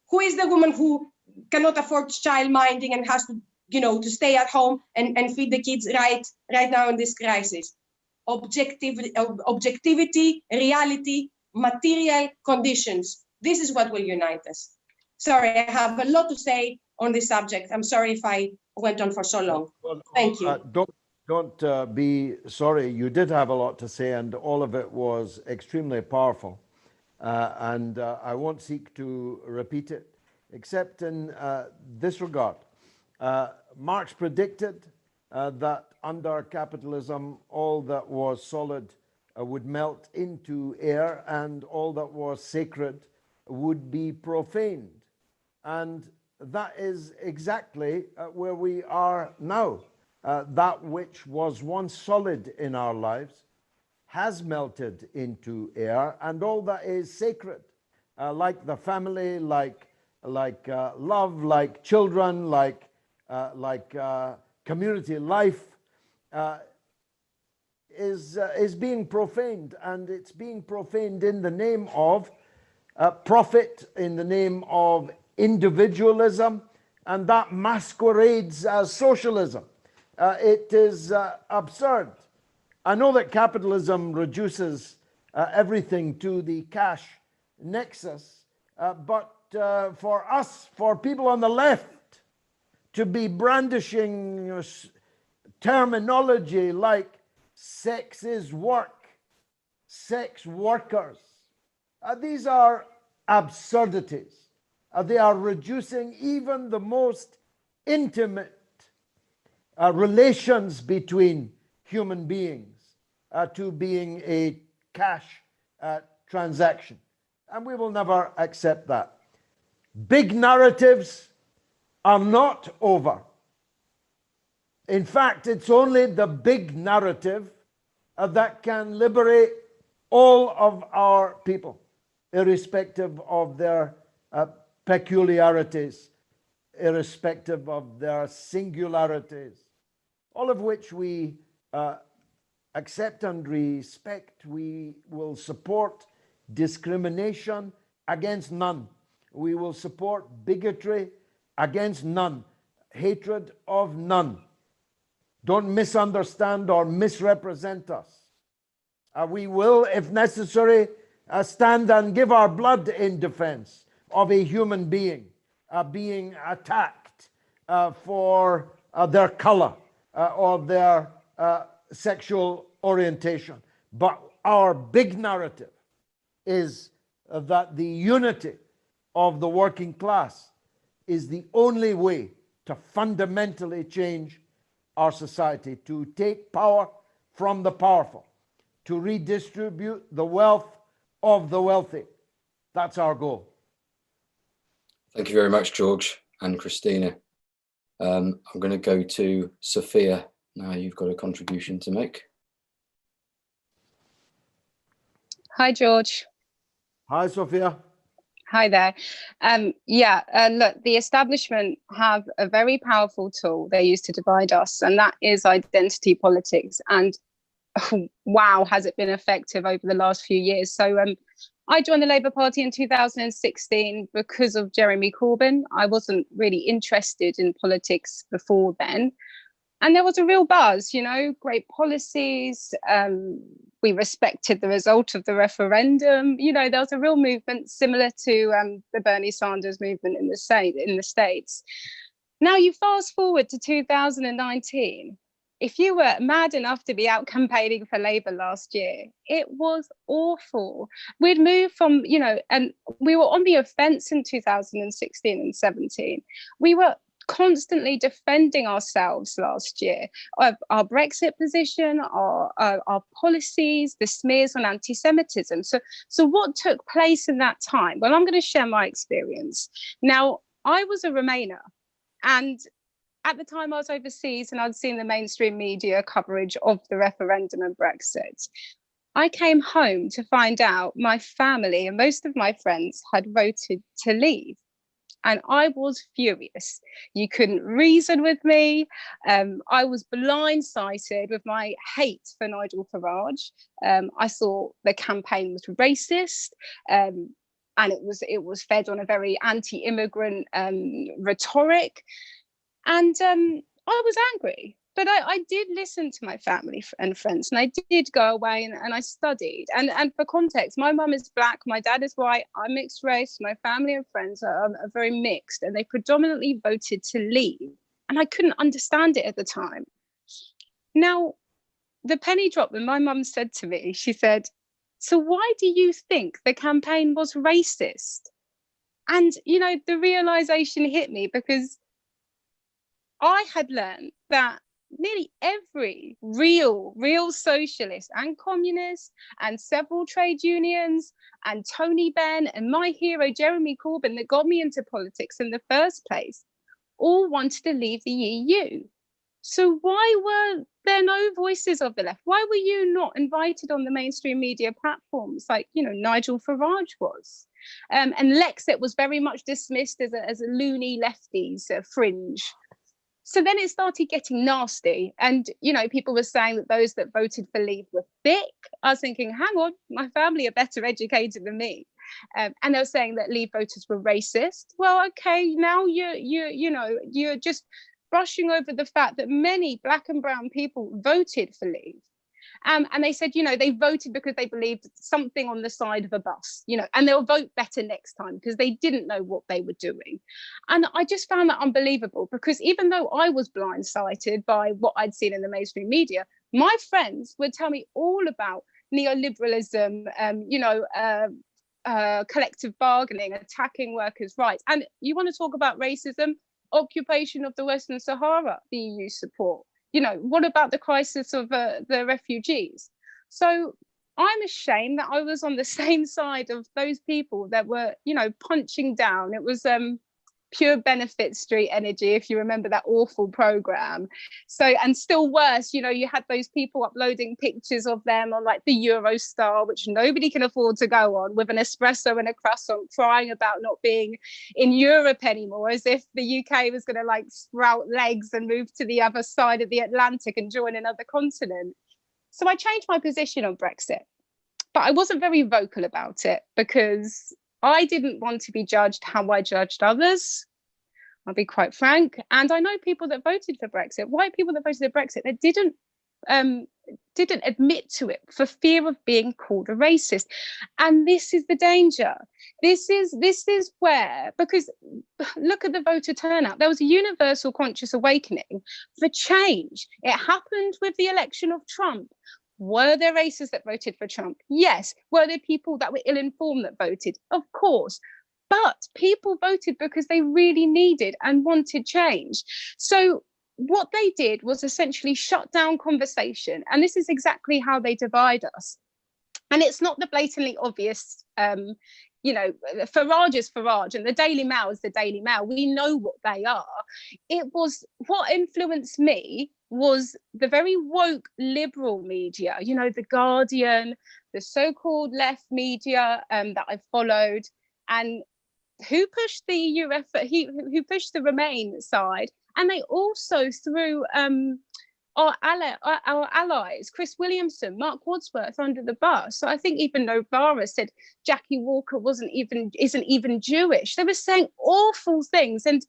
Who is the woman who cannot afford child minding and has to, to stay at home and feed the kids right now in this crisis? Objectivity, reality, material conditions. This is what will unite us. Sorry, I have a lot to say on this subject. I'm sorry if I went on for so long. Thank you. Don't be sorry. You did have a lot to say, and all of it was extremely powerful. And I won't seek to repeat it. except in this regard. Marx predicted that under capitalism, all that was solid would melt into air, and all that was sacred would be profaned. And that is exactly where we are now. That which was once solid in our lives has melted into air, and all that is sacred, like the family, like love, like children, like community life, is being profaned, and it's being profaned in the name of profit, in the name of individualism, and that masquerades as socialism. It is absurd. I know that capitalism reduces everything to the cash nexus, but for us, for people on the left, to be brandishing terminology like sex is work, sex workers, these are absurdities. They are reducing even the most intimate relations between human beings to being a cash transaction. And we will never accept that. Big narratives are not over. In fact, it's only the big narrative that can liberate all of our people, irrespective of their peculiarities, irrespective of their singularities, all of which we accept and respect. We will support discrimination against none. We will support bigotry against none, hatred of none. Don't misunderstand or misrepresent us. We will, if necessary, stand and give our blood in defense of a human being being attacked for their color or their sexual orientation. But our big narrative is that the unity of the working class is the only way to fundamentally change our society, to take power from the powerful, to redistribute the wealth of the wealthy. That's our goal. Thank you very much, George and Christina. I'm going to go to Sophia. Now you've got a contribution to make. Hi, George. Hi, Sophia. Hi there. Look, the establishment have a very powerful tool they use to divide us, and that is identity politics. And wow, has it been effective over the last few years. So I joined the Labour Party in 2016 because of Jeremy Corbyn. I wasn't really interested in politics before then. And there was a real buzz, you know, great policies. We respected the result of the referendum. You know, there was a real movement similar to the Bernie Sanders movement in the States. Now you fast forward to 2019. If you were mad enough to be out campaigning for Labour last year, it was awful. We'd moved from, you know, and we were on the offence in 2016 and 17. We were constantly defending ourselves last year, our Brexit position, our policies, the smears on anti-Semitism. So what took place in that time? Well, I'm going to share my experience. Now, I was a Remainer, and at the time I was overseas and I'd seen the mainstream media coverage of the referendum and Brexit. I came home to find out my family and most of my friends had voted to leave. And I was furious. You couldn't reason with me. I was blindsided with my hate for Nigel Farage. I thought the campaign was racist. And it was fed on a very anti-immigrant rhetoric. And I was angry, but I did listen to my family and friends, and I did go away and I studied. And for context, my mum is black, my dad is white, I'm mixed race, my family and friends are very mixed, and they predominantly voted to leave. And I couldn't understand it at the time. Now, the penny dropped when my mum said to me, she said, "So why do you think the campaign was racist?" And, you know, the realization hit me because I had learned that nearly every real socialist and communist and several trade unions and Tony Benn and my hero, Jeremy Corbyn, that got me into politics in the first place, all wanted to leave the EU. So why were there no voices of the left? Why were you not invited on the mainstream media platforms like, you know, Nigel Farage was? And Lexit was very much dismissed as a loony lefties fringe. So then it started getting nasty. And, you know, people were saying that those that voted for Leave were thick. I was thinking, hang on, my family are better educated than me. And they were saying that Leave voters were racist. Well, okay, now you're just brushing over the fact that many Black and brown people voted for Leave. And they said, you know, they voted because they believed something on the side of a bus, you know, and they'll vote better next time because they didn't know what they were doing. And I just found that unbelievable, because even though I was blindsided by what I'd seen in the mainstream media, my friends would tell me all about neoliberalism, collective bargaining, attacking workers' rights. And you want to talk about racism, occupation of the Western Sahara, the EU support. You know, what about the crisis of the refugees? So I'm ashamed that I was on the same side of those people that were, you know, punching down. It was pure Benefit Street energy, if you remember that awful program. So, and still worse, you know, you had those people uploading pictures of them on like the Eurostar, which nobody can afford to go on, with an espresso and a croissant, crying about not being in Europe anymore, as if the UK was going to like sprout legs and move to the other side of the Atlantic and join another continent. So I changed my position on Brexit, but I wasn't very vocal about it because I didn't want to be judged how I judged others. I'll be quite frank. And I know people that voted for Brexit, white people that voted for Brexit, that didn't admit to it for fear of being called a racist. And this is the danger. This is where, because look at the voter turnout. There was a universal conscious awakening for change. It happened with the election of Trump. Were there racists that voted for Trump? Yes. Were there people that were ill-informed that voted? Of course. But people voted because they really needed and wanted change. So what they did was essentially shut down conversation. And this is exactly how they divide us. And it's not the blatantly obvious, Farage is Farage and the Daily Mail is the Daily Mail. We know what they are. It was what influenced me was the very woke liberal media, you know, The Guardian, the so-called left media that I followed, and who pushed the who pushed the Remain side. And they also threw our allies, Chris Williamson, Mark Wadsworth, under the bus. So I think even Novara said Jackie Walker isn't even Jewish. They were saying awful things. And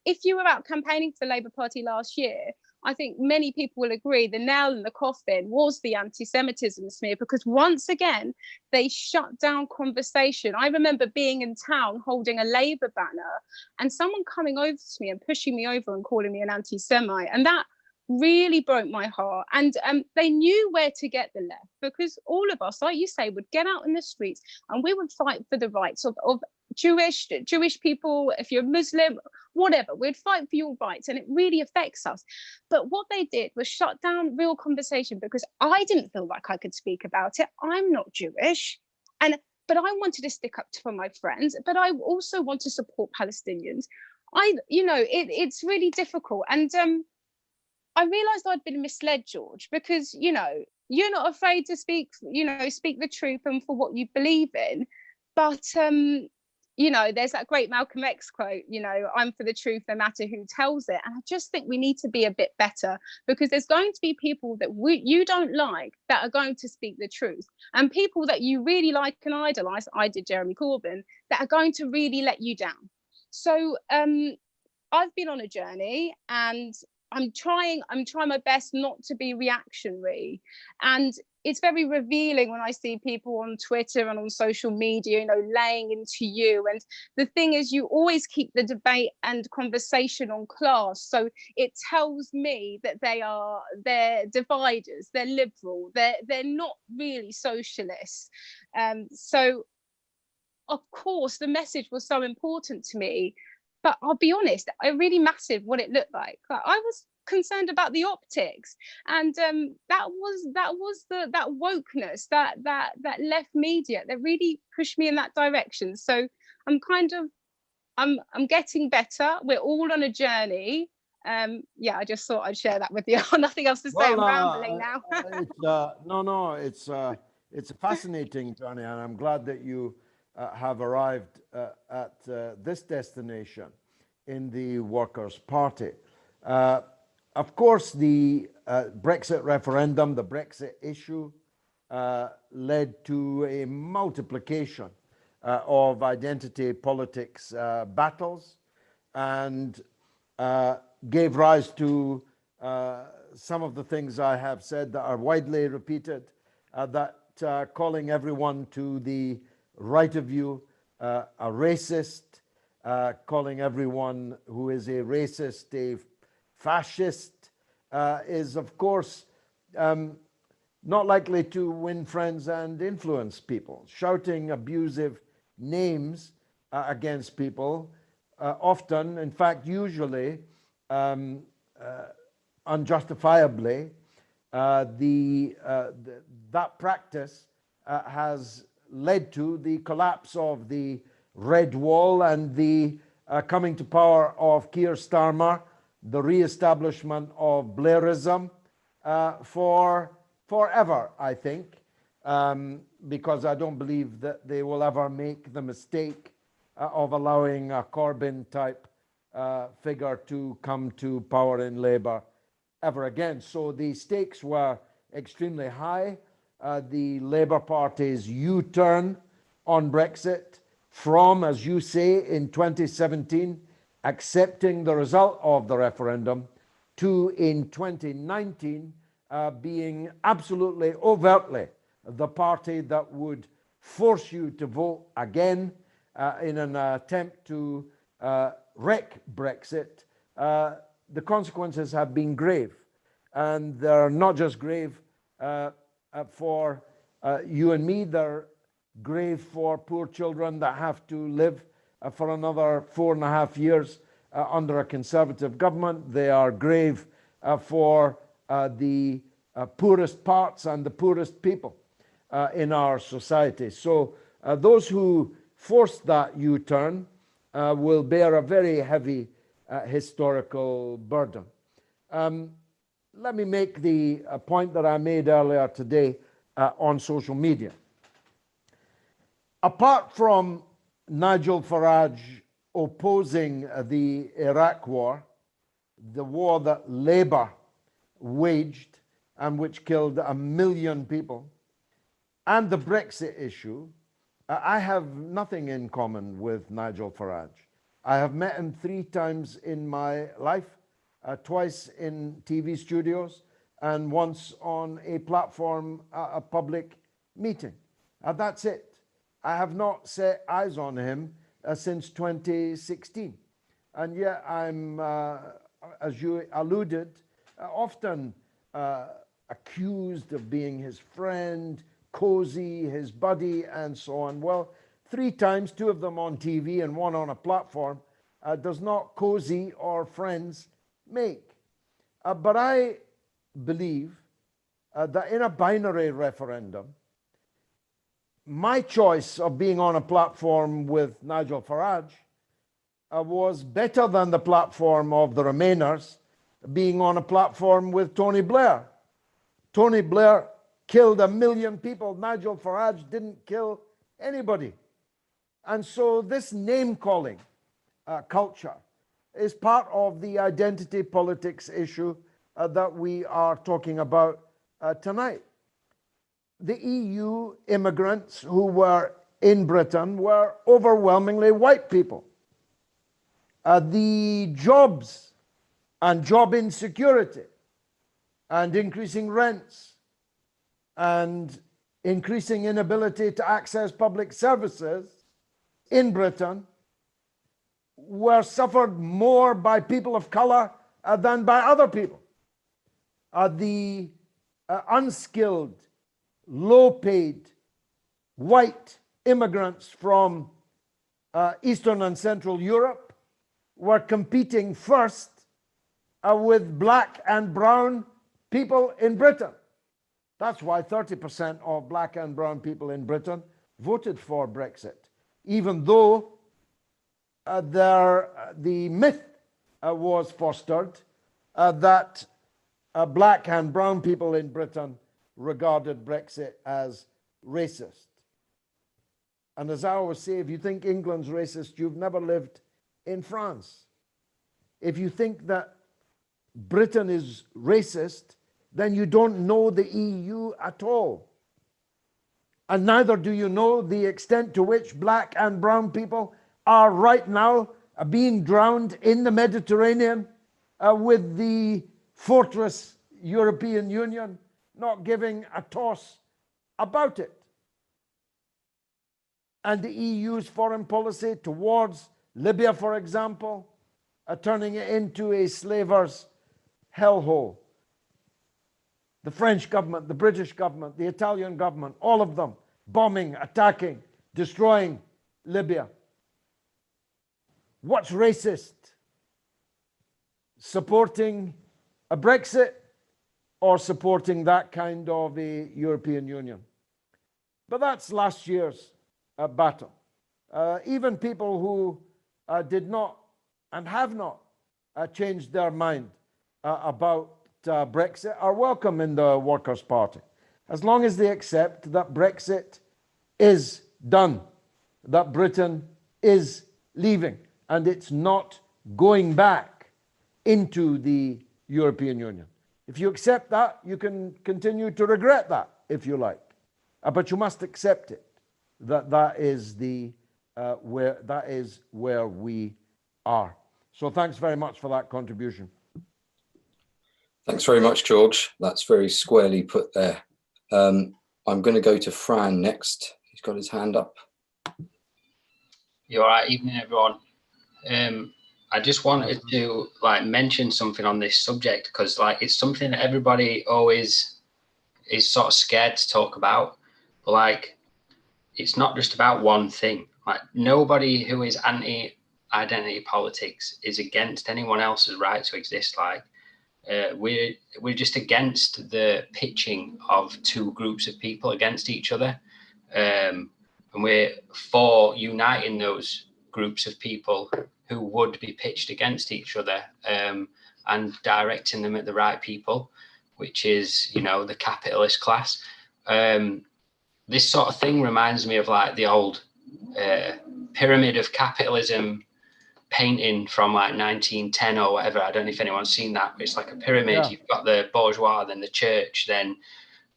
if you were out campaigning for the Labour Party last year, I think many people will agree the nail in the coffin was the anti-Semitism smear, because once again, they shut down conversation. I remember being in town holding a Labour banner and someone coming over to me and pushing me over and calling me an anti-Semite. And that really broke my heart. And they knew where to get the left, because all of us, like you say, would get out in the streets and we would fight for the rights of Jewish people. If you're Muslim, whatever, we'd fight for your rights, and it really affects us. But what they did was shut down real conversation, because I didn't feel like I could speak about it. I'm not Jewish, but I wanted to stick up for my friends, but I also want to support Palestinians. It's really difficult. And I realized I'd been misled, George, because, you know, you're not afraid to speak the truth and for what you believe in. But there's that great Malcolm X quote, I'm for the truth no matter who tells it. And I just think we need to be a bit better, because there's going to be people that you don't like that are going to speak the truth, and people that you really like and idolize, I did Jeremy Corbyn, that are going to really let you down. So I've been on a journey, and I'm trying my best not to be reactionary. And it's very revealing when I see people on Twitter and on social media, laying into you. And the thing is, you always keep the debate and conversation on class. So it tells me that they're dividers, they're liberal, they're not really socialists. So of course, the message was so important to me. But I'll be honest, it really mattered what it looked like. I was concerned about the optics, and that wokeness, that left media that really pushed me in that direction. So I'm getting better. We're all on a journey. Yeah, I just thought I'd share that with you. Nothing else to say. I'm rambling now. It's a fascinating journey, and I'm glad that you have arrived at this destination in the Workers' Party. Of course, the Brexit referendum, the Brexit issue, led to a multiplication of identity politics battles, and gave rise to some of the things I have said that are widely repeated, that calling everyone to the right of you a racist, calling everyone who is a racist a fascist, is of course not likely to win friends and influence people. Shouting abusive names against people, often, in fact, usually, unjustifiably, that practice has led to the collapse of the Red Wall and the coming to power of Keir Starmer, the re-establishment of Blairism forever, I think, because I don't believe that they will ever make the mistake of allowing a Corbyn-type figure to come to power in Labour ever again. So the stakes were extremely high. The Labour Party's U-turn on Brexit from, as you say, in 2017, accepting the result of the referendum, to in 2019 being absolutely overtly the party that would force you to vote again in an attempt to wreck Brexit. The consequences have been grave, and they're not just grave for you and me, they're grave for poor children that have to live for another 4.5 years under a Conservative government. They are grave for the poorest parts and the poorest people in our society. So those who forced that U-turn will bear a very heavy historical burden. Let me make the point that I made earlier today on social media. Apart from Nigel Farage opposing the Iraq war, the war that Labour waged and which killed 1 million people, and the Brexit issue, I have nothing in common with Nigel Farage. I have met him 3 times in my life, twice in TV studios and once on a platform, a public meeting. That's it. I have not set eyes on him since 2016. And yet I'm, as you alluded, often accused of being his friend, cozy, his buddy, and so on. Well, 3 times, 2 of them on TV and 1 on a platform, does not cozy or friends make. But I believe that in a binary referendum, my choice of being on a platform with Nigel Farage was better than the platform of the Remainers being on a platform with Tony Blair. Tony Blair killed 1 million people. Nigel Farage didn't kill anybody. And so this name-calling culture is part of the identity politics issue that we are talking about tonight. The EU immigrants who were in Britain were overwhelmingly white people. The jobs and job insecurity and increasing rents and increasing inability to access public services in Britain were suffered more by people of color than by other people. The unskilled, low-paid white immigrants from Eastern and Central Europe were competing first with black and brown people in Britain. That's why 30% of black and brown people in Britain voted for Brexit, even though the myth was fostered that black and brown people in Britain regarded Brexit as racist. And as I always say, if you think England's racist, you've never lived in France. If you think that Britain is racist, then you don't know the EU at all. And neither do you know the extent to which black and brown people are right now being drowned in the Mediterranean with the fortress European Union not giving a toss about it. And the EU's foreign policy towards Libya, for example, turning it into a slaver's hellhole. The French government, the British government, the Italian government, all of them bombing, attacking, destroying Libya. What's racist? Supporting a Brexit or supporting that kind of a European Union? But that's last year's battle. Even people who did not and have not changed their mind about Brexit are welcome in the Workers' Party, as long as they accept that Brexit is done, that Britain is leaving, and it's not going back into the European Union. If you accept that, you can continue to regret that, if you like, but you must accept it. That is where we are. So thanks very much for that contribution. Thanks very much, George. That's very squarely put there. I'm going to go to Fran next. He's got his hand up. You're right. Evening, everyone. I just wanted to mention something on this subject because it's something that everybody always is sort of scared to talk about. But it's not just about one thing. Nobody who is anti-identity politics is against anyone else's right to exist. We're just against the pitching of two groups of people against each other, and we're for uniting those groups of people who would be pitched against each other, and directing them at the right people, which is the capitalist class. This sort of thing reminds me of the old pyramid of capitalism painting from 1910 or whatever. I don't know if anyone's seen that, but it's like a pyramid. Yeah. You've got the bourgeois, then the church, then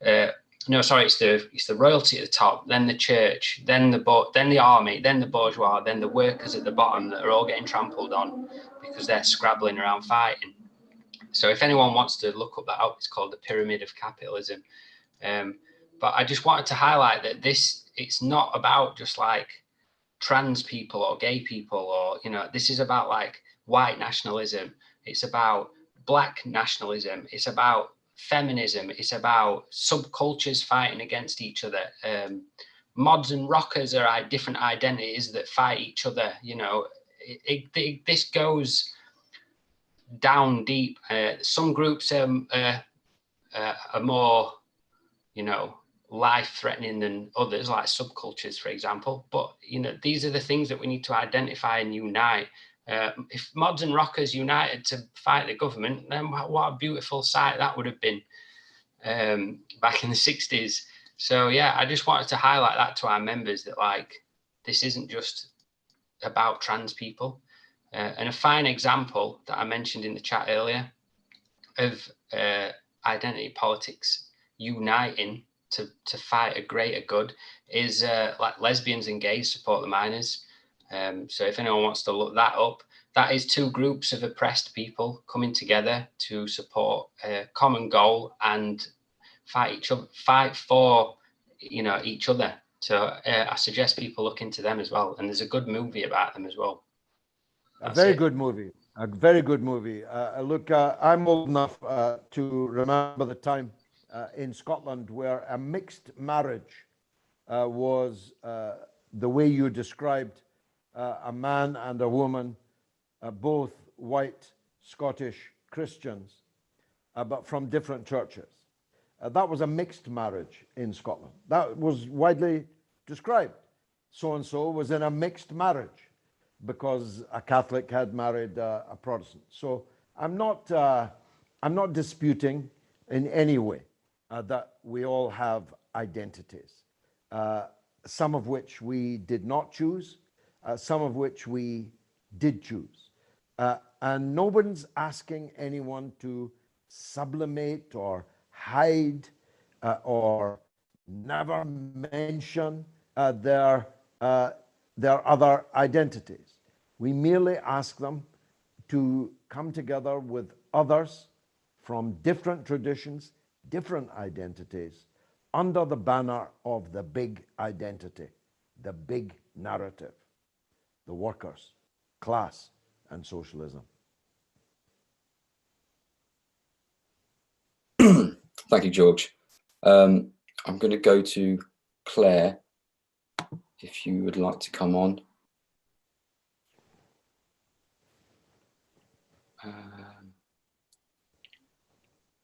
it's the royalty at the top, then the church, then the army, then the bourgeois, then the workers at the bottom that are all getting trampled on because they're scrabbling around fighting. So if anyone wants to look up that up, it's called the pyramid of capitalism. But I just wanted to highlight that it's not about just trans people or gay people, or this is about white nationalism. It's about black nationalism. It's about feminism. It's about subcultures fighting against each other. Mods and rockers are different identities that fight each other. This goes down deep. Some groups are more life-threatening than others, like subcultures, for example. But these are the things that we need to identify and unite. If mods and rockers united to fight the government, then what a beautiful sight that would have been back in the 60s. So yeah, I just wanted to highlight that to our members, that this isn't just about trans people. And a fine example that I mentioned in the chat earlier of identity politics uniting to fight a greater good is lesbians and gays support the miners. So if anyone wants to look that up, that is two groups of oppressed people coming together to support a common goal and fight for each other. So I suggest people look into them as well. And there's a good movie about them as well. A very good movie. Look, I'm old enough to remember the time in Scotland where a mixed marriage was the way you described a man and a woman, both white Scottish Christians, but from different churches. That was a mixed marriage in Scotland. That was widely described. So-and-so was in a mixed marriage because a Catholic had married a Protestant. So I'm not disputing in any way that we all have identities, some of which we did not choose, some of which we did choose. And no one's asking anyone to sublimate or hide or never mention their other identities. We merely ask them to come together with others from different traditions, different identities, under the banner of the big identity, the big narrative, the workers, class, and socialism. Thank you, George. I'm going to go to Claire, if you would like to come on.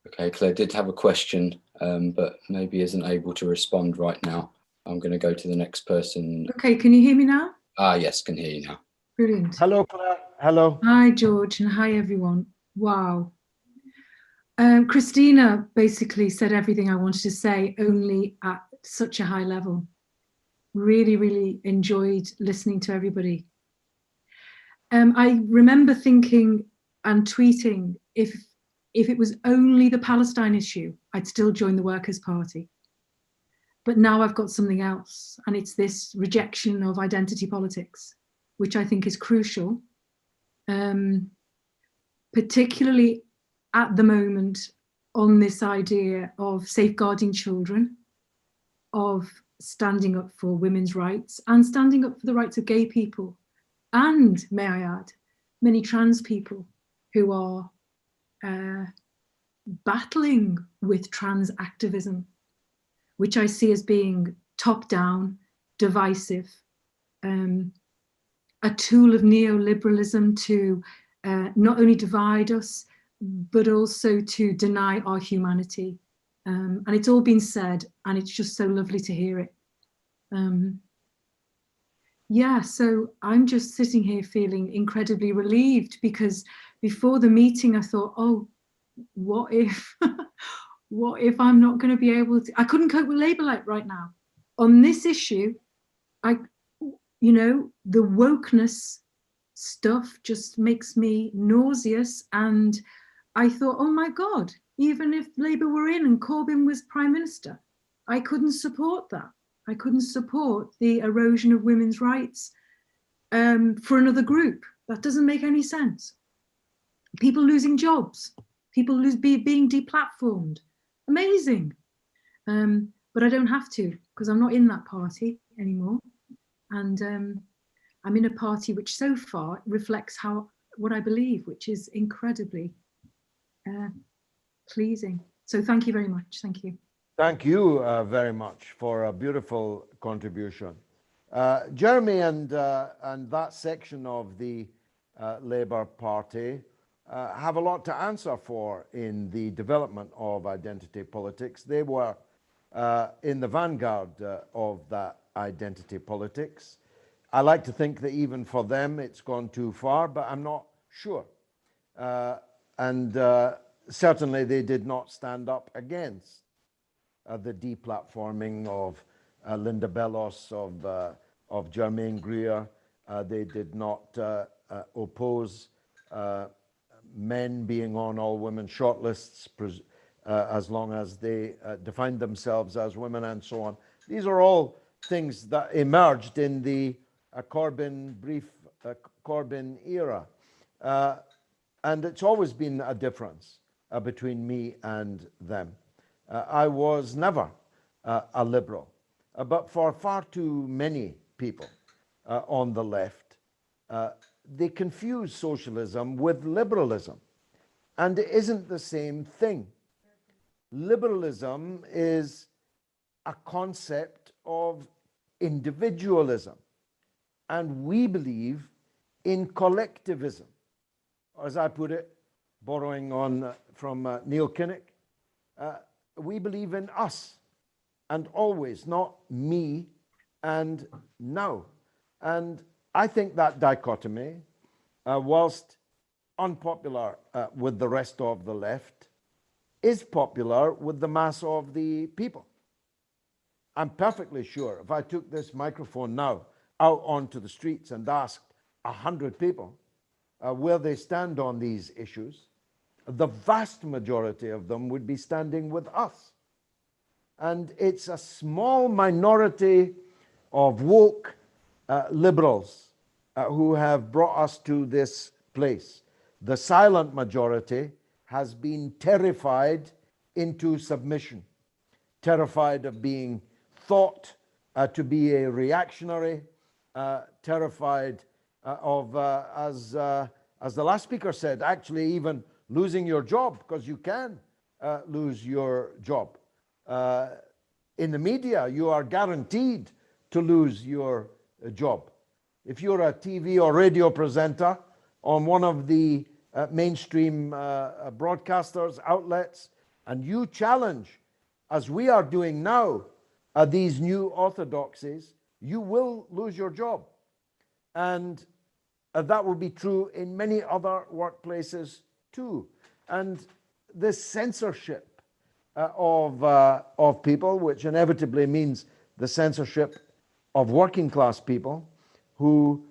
Okay, Claire did have a question, but maybe isn't able to respond right now. I'm going to go to the next person. Okay, can you hear me now? Ah, yes, can hear you now. Brilliant. Hello, Claire. Hello. Hi, George, and hi, everyone. Wow. Christina basically said everything I wanted to say, only at such a high level. Really, really enjoyed listening to everybody. I remember thinking and tweeting, if it was only the Palestine issue, I'd still join the Workers' Party. But now I've got something else, and it's this rejection of identity politics, which I think is crucial, particularly at the moment on this idea of safeguarding children, of standing up for women's rights and standing up for the rights of gay people. And, may I add, many trans people who are battling with trans activism, which I see as being top-down, divisive, a tool of neoliberalism to not only divide us, but also to deny our humanity. And it's all been said, and it's just so lovely to hear it. Yeah, so I'm just sitting here feeling incredibly relieved, because before the meeting I thought, oh, what if what if I'm not going to be able to, I couldn't cope with Labour right now. On this issue, the wokeness stuff just makes me nauseous, and I thought, oh my God, even if Labour were in and Corbyn was Prime Minister, I couldn't support that. I couldn't support the erosion of women's rights for another group. That doesn't make any sense. People losing jobs, people being deplatformed. Amazing. But I don't have to, because I'm not in that party anymore. And I'm in a party which so far reflects what I believe, which is incredibly pleasing. So thank you very much. Thank you. Thank you very much for a beautiful contribution. Jeremy and that section of the Labour Party have a lot to answer for in the development of identity politics. They were in the vanguard of that identity politics. I like to think that even for them it's gone too far, but I'm not sure. Certainly they did not stand up against the deplatforming of Linda Bellos, of Germaine Greer. They did not oppose men being on all women shortlists as long as they defined themselves as women, and so on. These are all things that emerged in the Corbyn era. And it's always been a difference between me and them. I was never a liberal, but for far too many people on the left, they confuse socialism with liberalism, and it isn't the same thing. Liberalism is a concept of individualism, and we believe in collectivism. As I put it, borrowing on from Neil Kinnock, we believe in us and always, not me and now. And I think that dichotomy, whilst unpopular with the rest of the left, is popular with the mass of the people. I'm perfectly sure if I took this microphone now out onto the streets and asked 100 people where they stand on these issues, the vast majority of them would be standing with us. And it's a small minority of woke liberals who have brought us to this place. The silent majority has been terrified into submission, terrified of being thought to be a reactionary, terrified of, as the last speaker said, actually even losing your job, because you can lose your job. In the media, you are guaranteed to lose your job. If you're a TV or radio presenter on one of the mainstream broadcasters, outlets, and you challenge, as we are doing now, these new orthodoxies, you will lose your job. And that will be true in many other workplaces too. And this censorship of people, which inevitably means the censorship of working class people who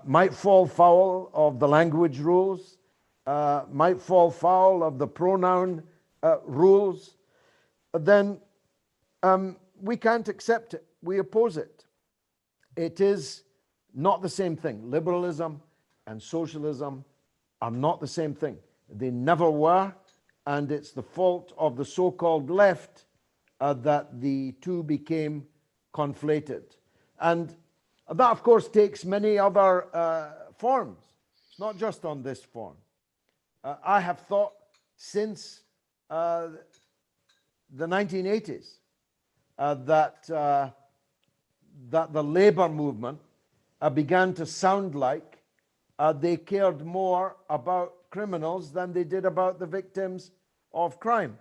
might fall foul of the language rules, might fall foul of the pronoun rules, then we can't accept it. We oppose it. It is not the same thing. Liberalism and socialism are not the same thing. They never were, and it's the fault of the so-called left that the two became conflated. And that, of course, takes many other forms. It's not just on this form. I have thought since the 1980s that the labor movement began to sound like they cared more about criminals than they did about the victims of crime.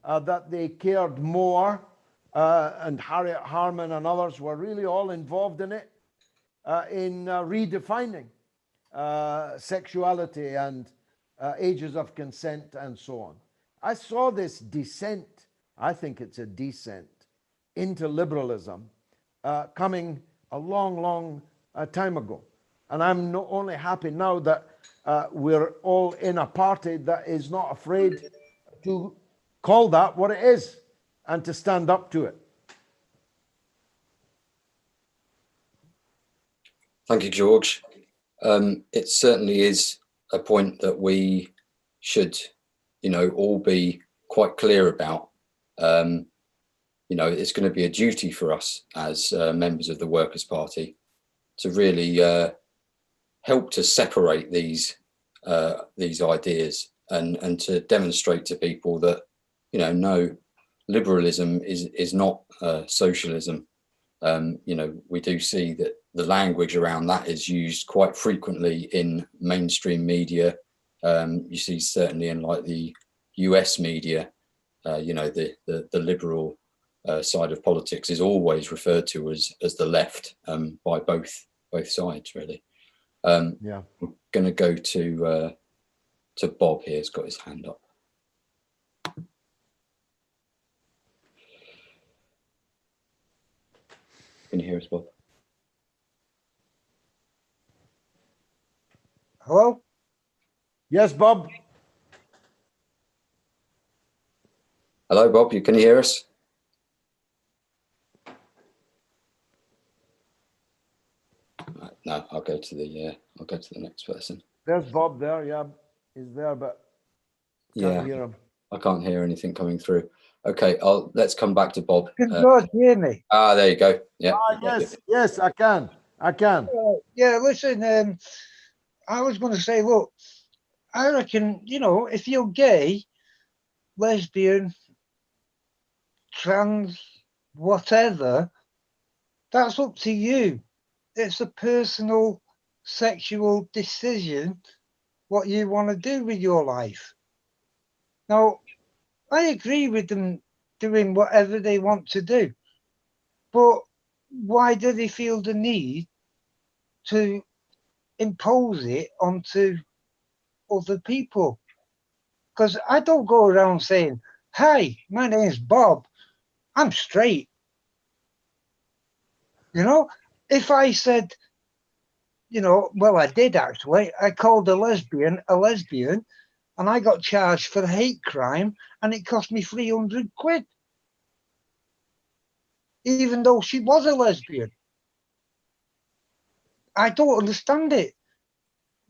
That they cared more, and Harriet Harman and others were really all involved in it, in redefining sexuality and ages of consent and so on. I saw this descent, I think it's a descent, into liberalism coming a long, long time ago. And I'm not only happy now that we're all in a party that is not afraid to call that what it is and to stand up to it. Thank you, George. It certainly is a point that we should, all be quite clear about. It's going to be a duty for us as members of the Workers' Party to really help to separate these ideas and to demonstrate to people that, no, liberalism is not socialism. We do see that the language around that is used quite frequently in mainstream media. You see certainly in like the US media, the liberal side of politics is always referred to as the left by both sides, really. Yeah. I'm going to go to Bob here. He's got his hand up. Can you hear us, Bob? Hello? Yes, Bob. Hello, Bob. Can you hear us? No, I'll go to the next person. There's Bob there. Yeah, he's there, but can't hear him. I can't hear anything coming through. Okay, let's come back to Bob. Can George hear me? There you go. Yeah. Yes, I can. Yeah, listen, I was going to say, look, I reckon, if you're gay, lesbian, trans, whatever, that's up to you. it's a personal sexual decision what you want to do with your life. Now, I agree with them doing whatever they want to do, but why do they feel the need to impose it onto other people? Because I don't go around saying, "Hi, my name's Bob, I'm straight." You know, if I said, you know, well, I did actually, I called a lesbian, and I got charged for a hate crime, and it cost me 300 quid, even though she was a lesbian. I don't understand it.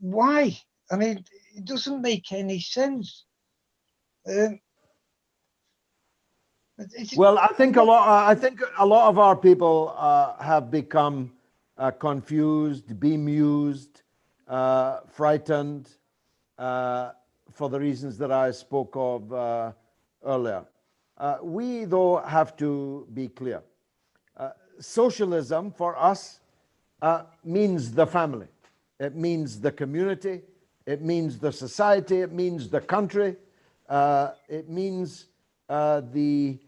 Why? I mean, it doesn't make any sense. Well, I think a lot of our people have become confused, bemused, frightened, for the reasons that I spoke of earlier. We, though, have to be clear. Socialism for us means the family. It means the community. It means the society. It means the country. It means the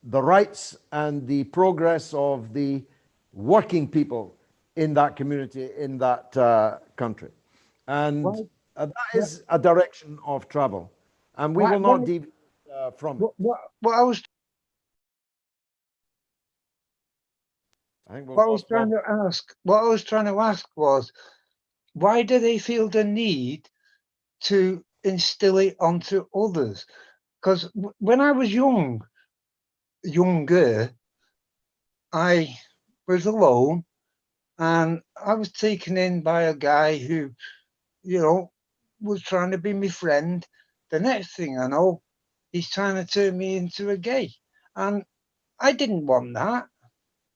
rights and the progress of the working people in that community, in that country. And that is a direction of travel. And we will not deviate from it. What I was trying to ask was, why do they feel the need to instill it onto others? Because when I was younger, I was alone, and I was taken in by a guy who, you know, was trying to be my friend. The next thing I know, he's trying to turn me into a gay, and I didn't want that.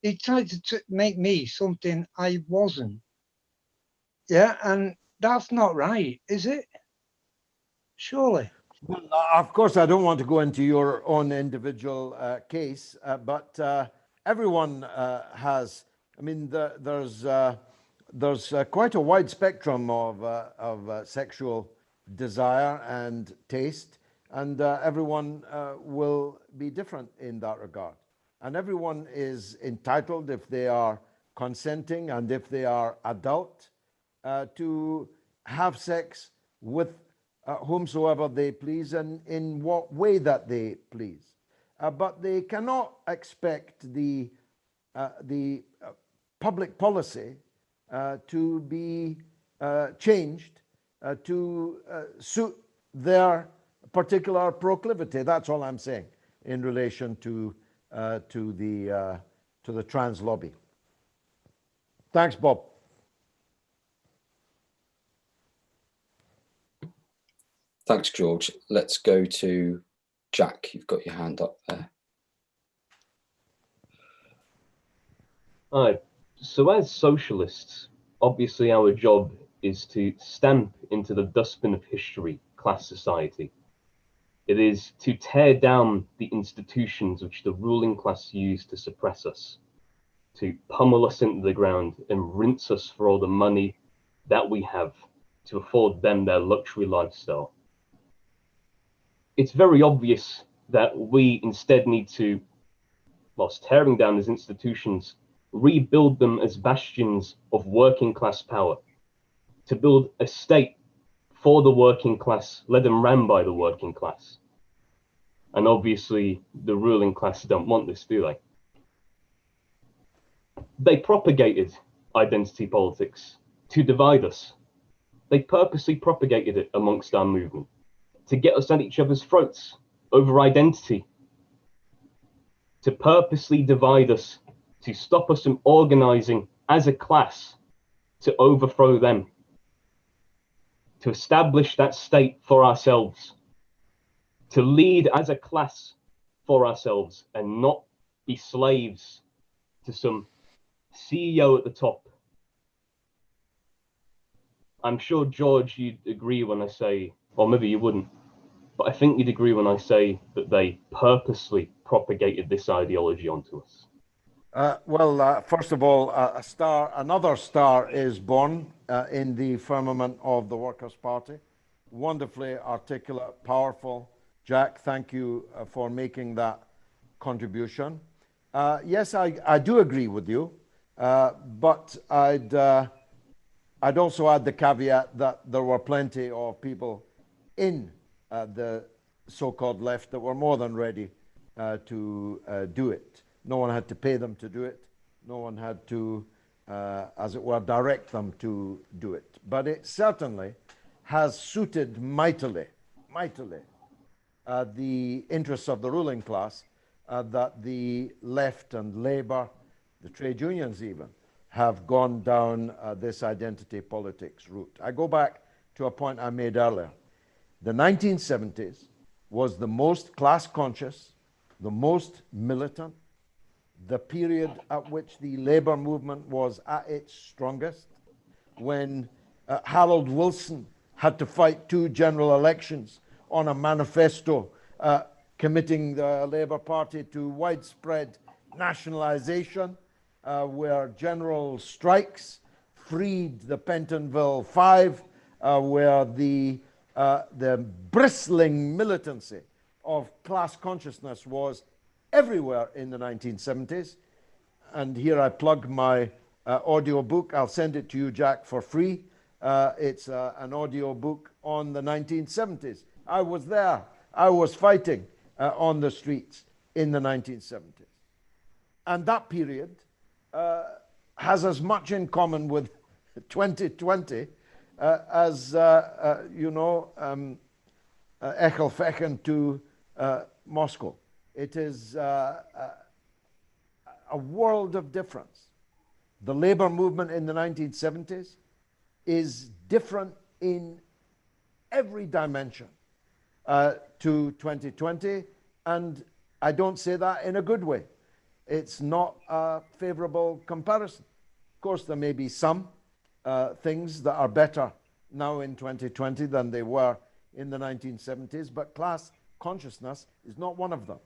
He tried to make me something I wasn't. Yeah, and that's not right, is it? Surely. Well, of course, I don't want to go into your own individual case, but everyone has. I mean, there's quite a wide spectrum of sexual desire and taste, and everyone will be different in that regard. And everyone is entitled, if they are consenting and if they are adult, to have sex with whomsoever they please and in what way that they please. But they cannot expect the public policy to be changed to suit their particular proclivity. That's all I'm saying in relation to the trans lobby. Thanks, Bob. Thanks, George. Let's go to Jack. You've got your hand up there. Hi. So as socialists, obviously our job is to stamp into the dustbin of history class society. It is to tear down the institutions which the ruling class use to suppress us, to pummel us into the ground and rinse us for all the money that we have to afford them their luxury lifestyle. It's very obvious that we instead need to, whilst tearing down these institutions, rebuild them as bastions of working class power, to build a state for the working class, led and ran by the working class. And obviously the ruling class don't want this, do they? They propagated identity politics to divide us. They purposely propagated it amongst our movement to get us at each other's throats over identity, to purposely divide us, to stop us from organizing as a class, to overthrow them, to establish that state for ourselves, to lead as a class for ourselves and not be slaves to some CEO at the top. I'm sure, George, you'd agree when I say, or maybe you wouldn't, but I think you'd agree when I say that they purposely propagated this ideology onto us. First of all, another star is born in the firmament of the Workers' Party. Wonderfully articulate, powerful. Jack, thank you for making that contribution. Yes, I do agree with you, but I'd also add the caveat that there were plenty of people in the so-called left that were more than ready to do it. No one had to pay them to do it. No one had to, as it were, direct them to do it. But it certainly has suited mightily the interests of the ruling class that the left and Labour, the trade unions even, have gone down this identity politics route. I go back to a point I made earlier. The 1970s was the most class conscious, the most militant, the period at which the Labour movement was at its strongest, when Harold Wilson had to fight 2 general elections on a manifesto committing the Labour Party to widespread nationalisation, where general strikes freed the Pentonville Five, where the bristling militancy of class consciousness was everywhere in the 1970s. And here I plug my audio book. I'll send it to you, Jack, for free. It's an audio book on the 1970s. I was there. I was fighting on the streets in the 1970s. And that period has as much in common with 2020 as, Echelfechen to Moscow. It is a world of difference. The labor movement in the 1970s is different in every dimension to 2020, and I don't say that in a good way. It's not a favorable comparison. Of course, there may be some things that are better now in 2020 than they were in the 1970s, but class consciousness is not one of them.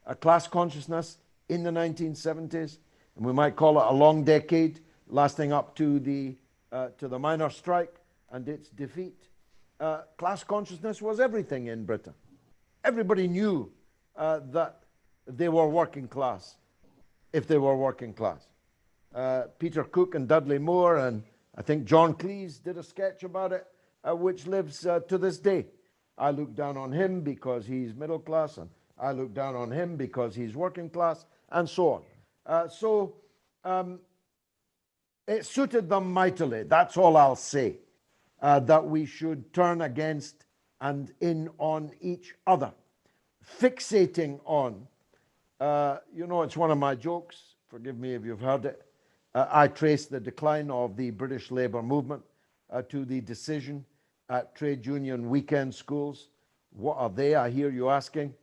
A class consciousness in the 1970s, and we might call it a long decade, lasting up to the miners' strike and its defeat. Class consciousness was everything in Britain. Everybody knew that they were working class, if they were working class. Peter Cook and Dudley Moore, and I think John Cleese did a sketch about it, which lives to this day. I look down on him because he's middle class, and I look down on him because he's working class, and so on. It suited them mightily. That's all I'll say. That we should turn against and in on each other. Fixating on, it's one of my jokes, forgive me if you've heard it. I trace the decline of the British Labour movement to the decision at trade union weekend schools. What are they, I hear you asking,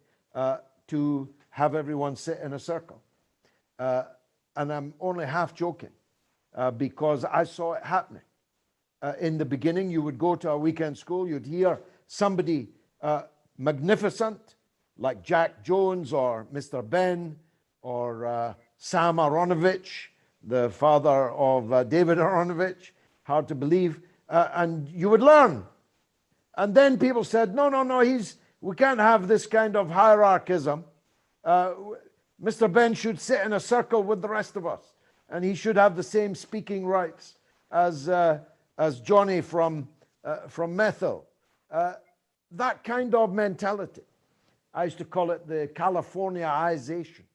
to have everyone sit in a circle. And I'm only half joking because I saw it happening. In the beginning, you would go to a weekend school, you'd hear somebody magnificent like Jack Jones or Mr. Ben or Sam Aronovich, the father of David Aronovich, hard to believe, and you would learn. And then people said, no, we can't have this kind of hierarchism. Mr. Ben should sit in a circle with the rest of us, and he should have the same speaking rights as Johnny from Methil. That kind of mentality. I used to call it the Californiaization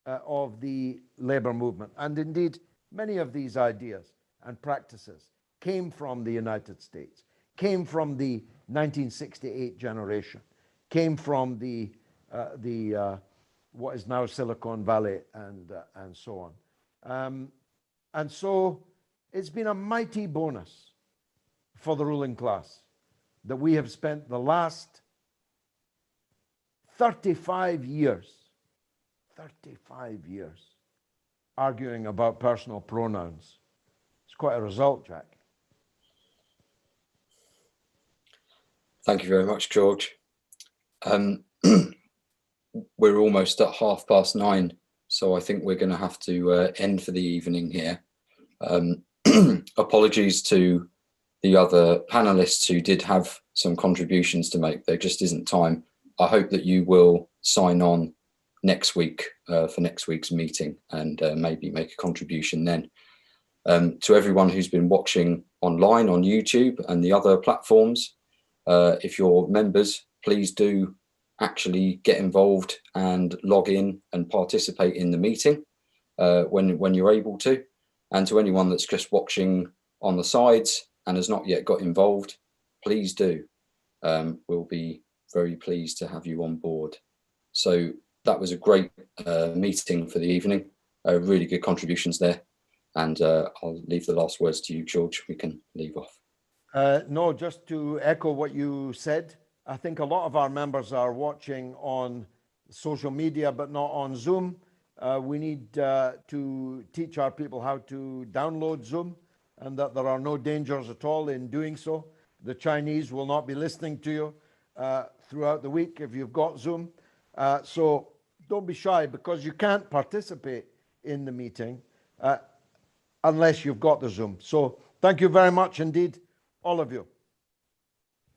of the labor movement. And indeed, many of these ideas and practices came from the United States, came from the 1968 generation, came from the what is now Silicon Valley and so on. And so it's been a mighty bonus for the ruling class that we have spent the last 35 years arguing about personal pronouns. It's quite a result, Jack. Thank you very much, George. We're almost at 9:30, So I think we're going to have to end for the evening here. Apologies to the other panelists who did have some contributions to make. There just isn't time. I hope that you will sign on next week for next week's meeting and maybe make a contribution then. To everyone who's been watching online on YouTube and the other platforms, if you're members, please do actually get involved and log in and participate in the meeting when you're able to. And to anyone that's just watching on the sides and has not yet got involved, please do. We'll be very pleased to have you on board. So that was a great meeting for the evening. Really good contributions there. And I'll leave the last words to you, George. We can leave off. No, just to echo what you said, I think a lot of our members are watching on social media, but not on Zoom. We need to teach our people how to download Zoom, and that there are no dangers at all in doing so. The Chinese will not be listening to you throughout the week if you've got Zoom. So don't be shy, because you can't participate in the meeting unless you've got the Zoom. So thank you very much indeed, all of you.